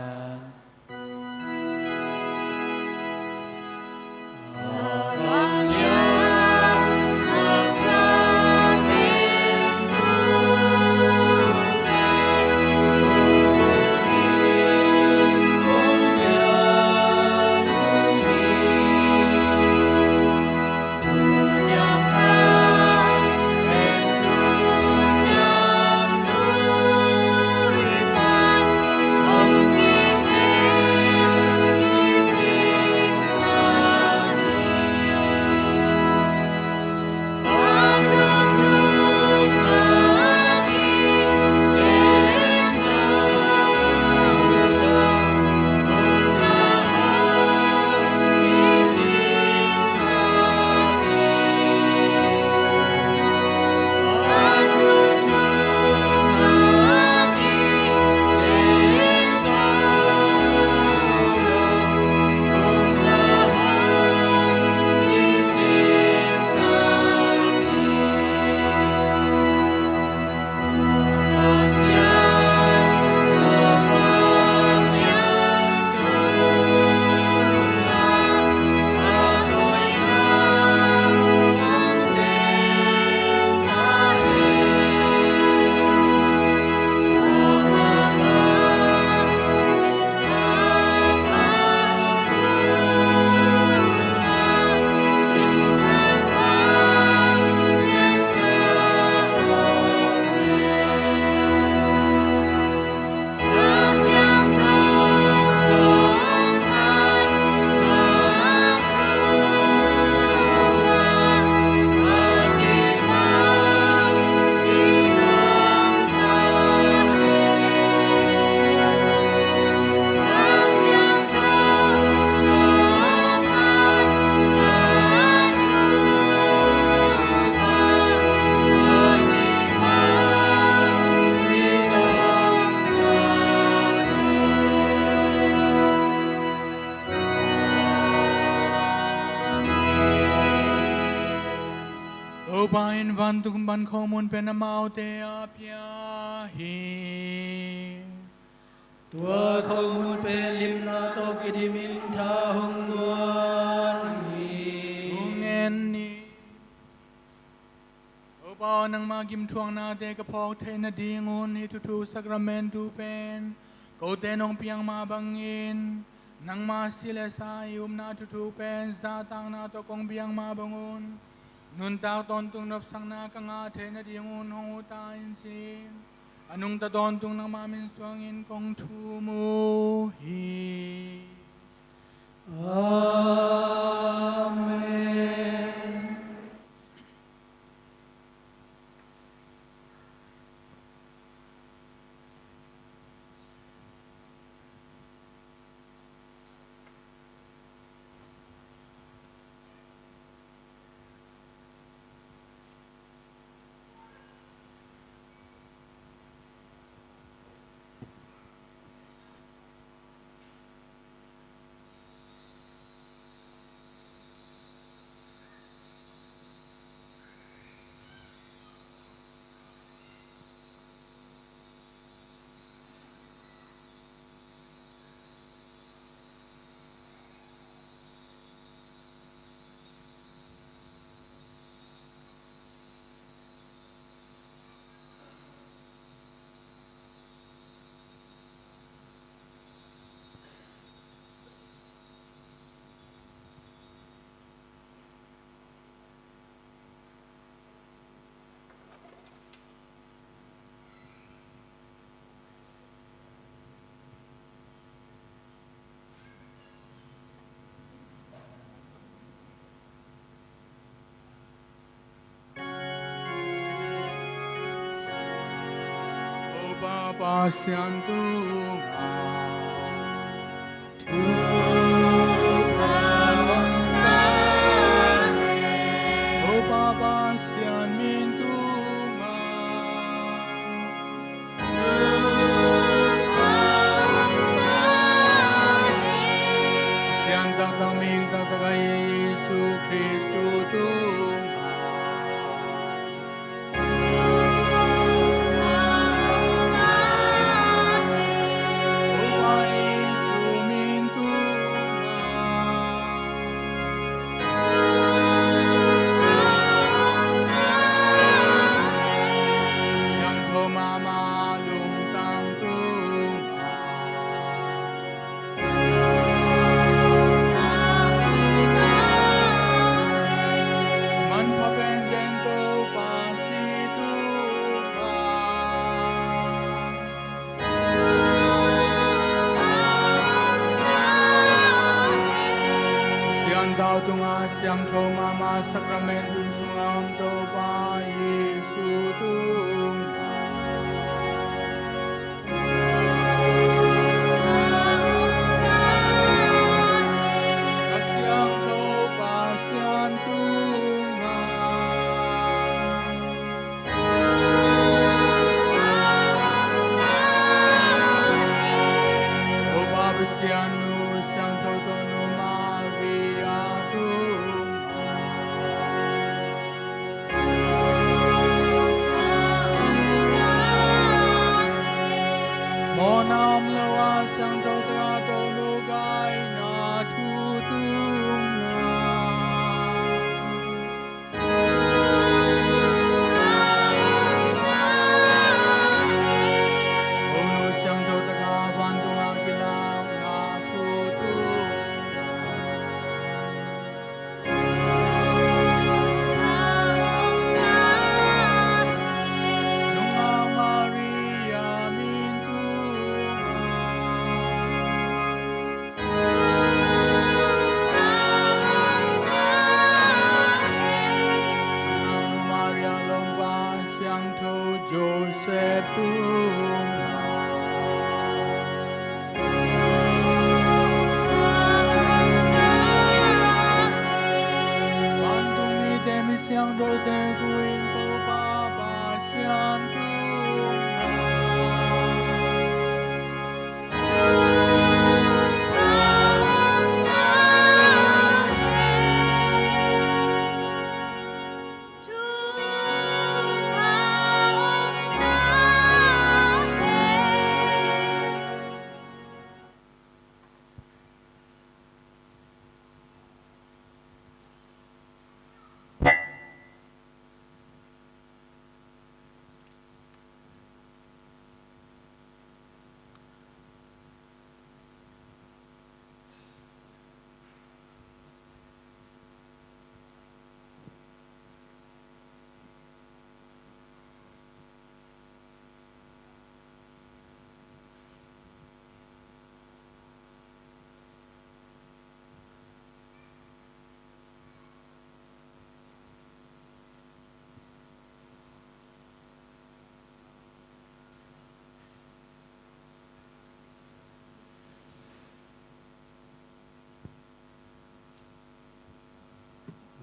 Bain van tung ban komun penamau te apia hi. Tua không muốn bên lim na to kỳ đi min tha hong nguan hi. Ungen ni. Opa nang magim tuang na te kapok te na dingun hi tutu sakramentu pen. Kau te nong piang mabangin. Nang masile sayum na tutu pen zatang na to kong biang mabangun. Nun tao ton tung nop sang na kanga te na dingun hong utayin sin. Anong taton tung nang mamin swangin kong tumuhi. Amen. Bapa siang tunga O Bapa siang min tunga siang tang tang ming tang tang kay Yesu Kristo tunga Daw tunga siyang to mama sakramentum sungam to ba Yesu tunga Asyang to ba siyang tunga O Baba siyang nu siyang to to nu Maria Monam lawa sang to ta to no gai na thu tunga Ono sang to ta ka ban to ang kilang na thu tunga Maria min Maria lomba siang to Joseph tunga Bandung mi demi siang do te kuin to Baba siang tunga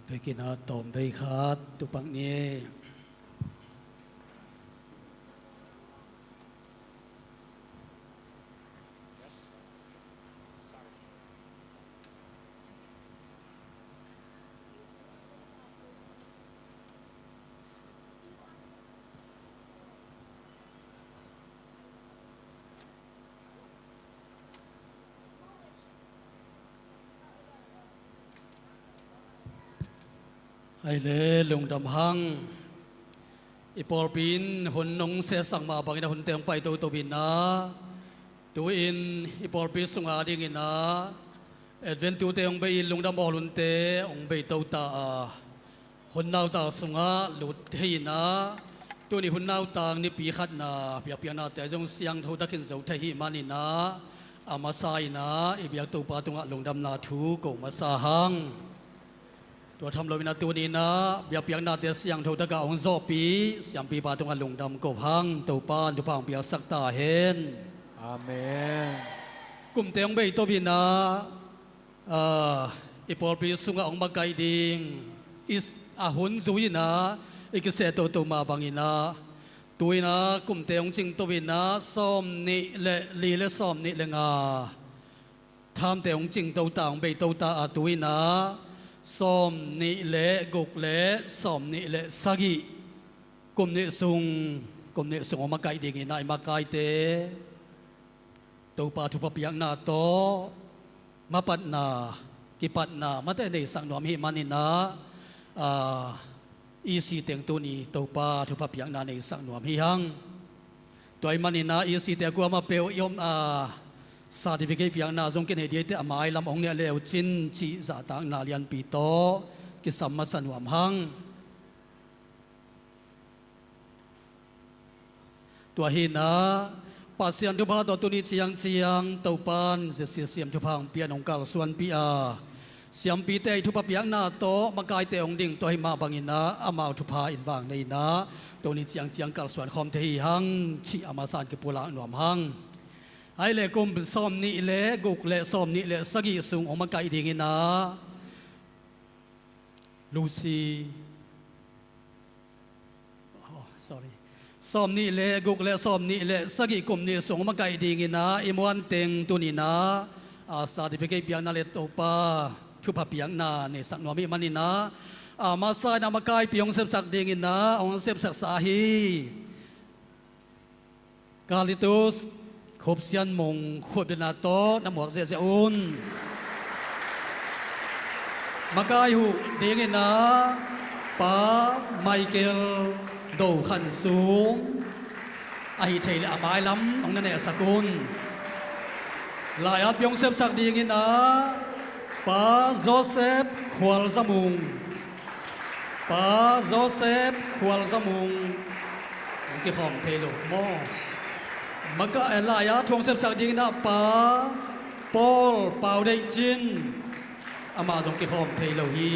Về kia nó tổm về khát tụ bằng nhé ai lê lùng đầm hăng ipol pin hun nong se sang ma bang ina hun teng pai to bin na tu in ipol pin sunga ding ina advent tu te ong be in lung dam bol hun te ong be to ta hun nau ta sunga lut hei na tu ni hun nau tang ni pi khat na pia pia na te jong siang tho dakin zo the hi mani na ama sai na ibyak tu pa tunga lung dam na thu ko ma sa hang ตัวทำเราวินาตัวนี้นะเบียเปียงนาเตียเสียงทุตกะองโซปีเสียงปีปาตรงกันลงดำกบหังตัวปานตัวพังเปียสักตาเห็น อาเมน กลุ่มเตียงเบยตัววินาอีปอลปีสุงองมาไกดิงอิสอาหุนซุยนะอีกเสตัวมาบังอินะตัวนะกลุ่มเตียงจริงตัววินาซ้อมนี่และลีและซ้อมนี่และงาทำเตียงจริงตัวต่างเบยตัวตาตัวนะซ้อมนี่และกุกและซ้อมนี่และสักิกลุ่มนี้สุงองมาไกดิงอินะมาไกเตตัวปาทุปปียงนาโตมาปัดนากิปัดนามาแต่ในสังนวมหิมันินาอีสีเตียงตัวนี้ตัวปาทุปปียงนาในสังนวมหิหังตัวไอ้มันินาอีสีเตียงกัวมาเปียวยมซาดิฟิเกปียงนาจงกินให้ดีแต่อามายลำองเนี่ยเลวชินจีสาตังนาเลียนปีโตกิสัมมาสันวมหังตัวหินาปัสยันทุพาตัวตุนิเชียงเต่าปานเสียมทุพังเปียนองกาลส่วนปีอาเสียมปีเตยทุพเปียงนาโตมากายเตองดิ่งตัวให้มาบังอินะอามาทุพาอินบางในนะตัวนี้เชียงกาลส่วนคอมเทีหังชีอามาสานกิปุระหนวมหังไอเล่กุมซ้อมนี่เล่กุกเล่ซ้อมนี่เล่สกีสุงออกมากายดิ่งนะลูซี่sorryซ้อมนี่เละกุกเละซ้อมนี่เละสักกี่กลุ่มนี่ส่งมาไกลดีงินะอิมวันเต็งตัวนี้นะอาสาที่ไปเก็บเปียงนาเลตโตปาทุบเปียงนาเนี่ยสักหน่อยมันนี่นะมาสายนามาไกลเปียงเสพสักดีงินะองเสพสักสาฮีกาลิตุสขบเซียนมงขบเดนาโตน้ำหมวกเสียอุนมาไกลหูดีงินะป้าไมเคิลดูขันสูงไอเทลอามายล้ำองนั่นเองสกุลลายอับยงเซฟสักดีงินะป้าโจเซฟขวลสมุงป้าโจเซฟขวลสมุงที่ของเทโลมอมันก็ลายอับทวงเซฟสักดีงินะป้าปอลเปาได้จินอามาจงที่ของเทโลฮี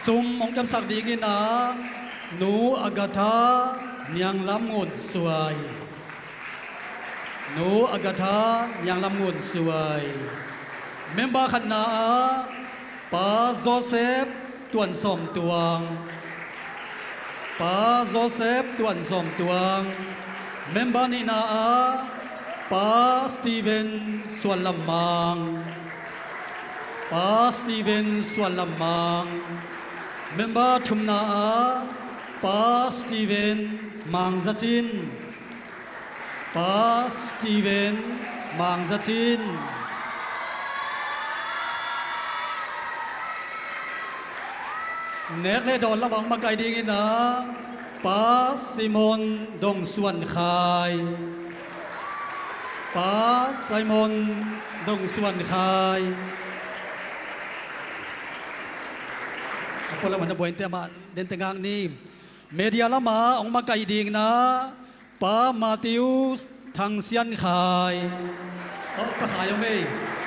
ซุมองจำสักดีงินะหนูอากาธาเนียงลำงุนสวยหนูอากาธาเนียงลำงุนสวยเมมบาขันนาป้าโจเซฟตวนสมตวงป้าโจเซฟตวนสมตวงเมมบานีนาป้าสตีเวนส่วนลำมังป้าสตีเวนส่วนลำมังเมมบาชุมนาป้าสตีเวนมังซาจินป้าสตีเวนมังซาจินเนกเลดอนระวังมาไกลดีงี้นะป้าซิมอนดงส่วนคายป้าไซมอนดงส่วนคายพอเราวันนี้บ่อยเต็มมาเดินแต่งานนี้เมียละมาองมาไกลดิ่งนะป้ามาติวทางเซียนขายก็ขายยังไม่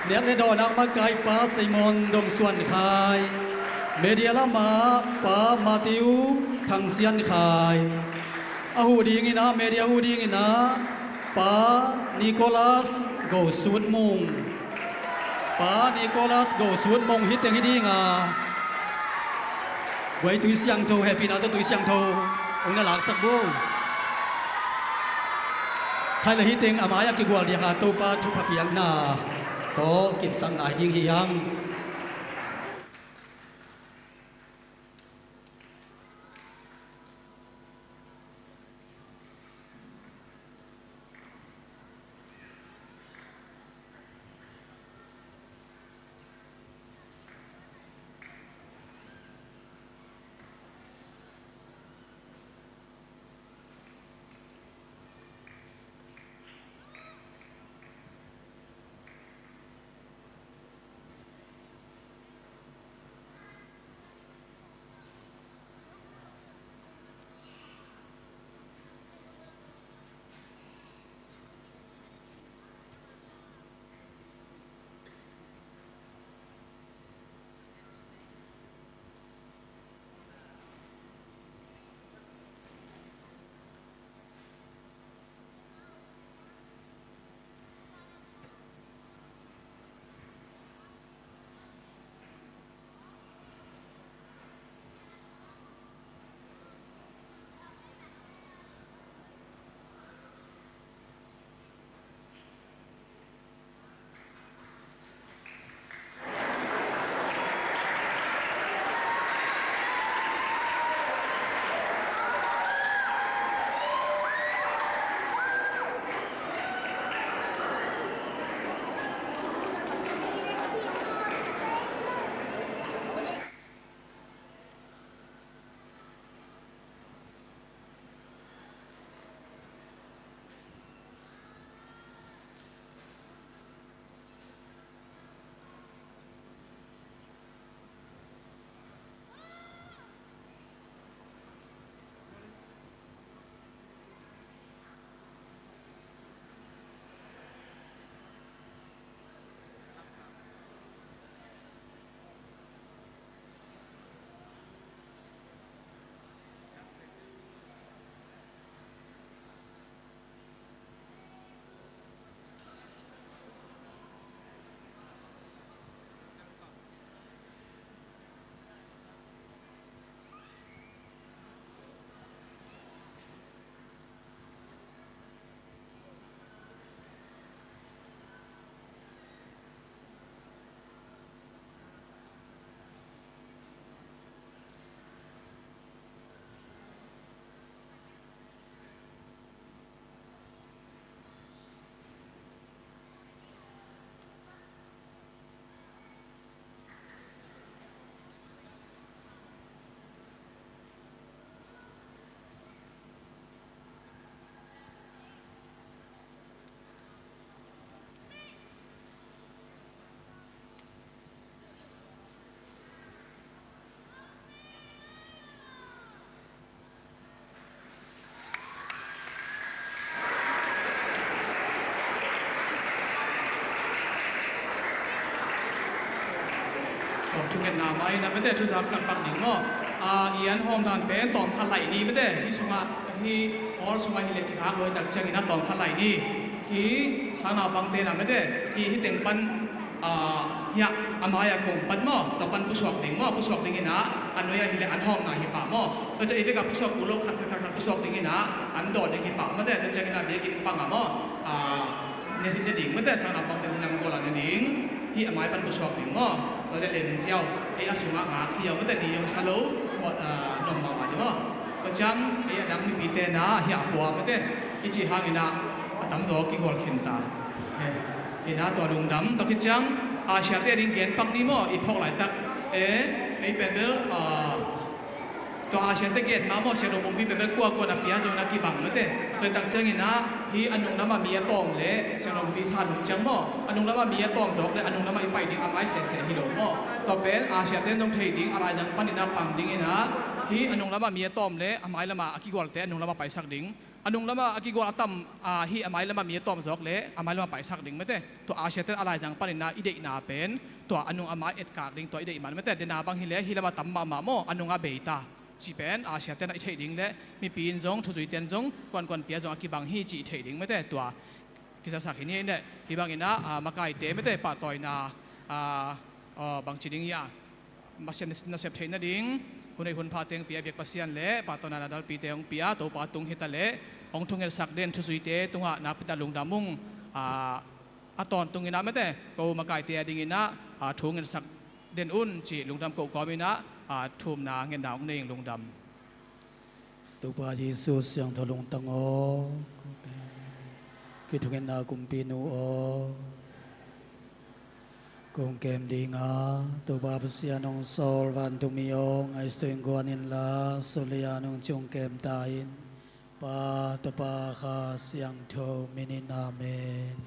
เลี้ยงในดอนักมาไกลป้าไซมอนดงส่วนขายเมียละมาป้ามาติวทางเซียนขายหูดีงี้นะเมียหูดีงี้นะป้านิโคลัสโกสุดมุงป้านิโคลัสโกสุดมุงฮิตเตฮิดีงาไว้ตุยเสียงโทแฮปปี้นะตุยเสียงโทองน่ารักสักบูใครละฮิตเต็งอามายากิกวาเรียงอาตูปาทุพเปียงนาโตกิบสังนายยิงฮิยัง ทุกเงินนาไม่นะไม่ได้ทุกสักสักปักหนึ่งก็อีอันห้องทานเป็นตอมขันไหลนี้ไม่ได้ที่สงะที่ออลสงะฮิเลกิคักเลยแต่เจ้ากินนะตอมขันไหลนี้ที่สานาบังเตนะไม่ได้ที่เต็งปันยะอามายากงปันหม้อต่อปันผู้สวกดิ่งหม้อผู้สวกดิ่งนะอันนี้ฮิเลอันห้องนาฮิปะหม้อก็จะอีกกับผู้สวกอุโลขันผู้สวกดิ่งนะอันโดดดิ่งฮิปะไม่ได้แต่เจ้ากินนะเบียกินปังหม้อเนี่ยที่ดิ่งไม่ได้สานาบังเตนะยังโกลันดิ่งที่อามายปันผู้สวกดิ่งหม้อเราได้เล่นเจ้าไอ้อสุงะงาที่ยังไม่ได้ดียงสโลหมดนมมาวันนี้หม้อก็จังไอ้ดังมีปีเตนะเฮียปัวไม่ได้อีจีหางอินะตั้มโลกิโกลขินตาอินะตัวลุงดำตะกิจังอาเซียเตริงเกนปักนี่หม้ออีพอกหลายตักไอ้เป็นเบลตัวอาเซียเตเกนมาหม้อเสียงมุมบีเป็นเบลกัวนับปีอาโซนักกีบังไม่ได้เป็นตักจังอินะฮีอันนุ่งน้ำมามีตองเลยเสียงมุมบีสานหุ่นจังหม้ออันนุ่งน้ำมามีตองจอกเลยอันนุ่งน้ำมาอีไปดิ่งอาไม้เสียฮิโลหม้อต่อเป็นอาเซียเตต้องเทดิ่งอะไรจังปันอินะปังดิ่งอินะฮีอันนุ่งน้ำมามีตอมเลยอาไม้ละมาอากิกอลเตอันนุ่งน้ำมาไปสักดิ่งอันนุ่งละมาอากิกอลตั้มฮีอาไม้ละมามีตอมจอกเลยอาไม้ละมาไปสักดิ่งไม่ได้ตัวอาเซียเตอะไรจังปันอินะอีเดอินาเป็นตัวอันนุ่งอาไม้เอ็ดกากดิ่งตัวอีเดอิมันไม่ได้เดนาบางฮิเลฮีละมาตั้มมาโมอันนุ่งอาเบต้าจีเป็นอาเซียเตนไอเทดิ่งเลยมีปีนจงทุจุยเตียนจงกวนเปียจงอากิบังฮีจีเทดิ่งไม่ได้ตัวกิจสักที่นี่เนี่ยฮีบางอินะมาไกเตไม่ได้ปะต่อยนาบางจีดิ่งยามาเชนนัสเซปเทนดิ่งคุณไอคุณพาเตียงเปียเบียกปัสยันเละปะตอนนั้นดัลปีเตียงเปียตัวปะตุงฮิตาเละองทุงเงินสักเด่นทุสุยเตตุงหะนับปิตาลุงดามุงตอนตุงเงินนะไม่ได้ก็มาไกเตียดิ่งนะทุงเงินสักเด่นอุ่นจีลุงดำก็มีนะทุ่มนาเงินดาวเองลุงดำตุปาเยซูเสียงทะลงตังโอคือทุกเงินนากุมปีนูโอกงเกมดีงาตุปาเสียนองโซลวันตุมิองไอสติงกวนินลาสุริยานองจงเกมตายินปาตุปาคาเสียงโทมินินาเมน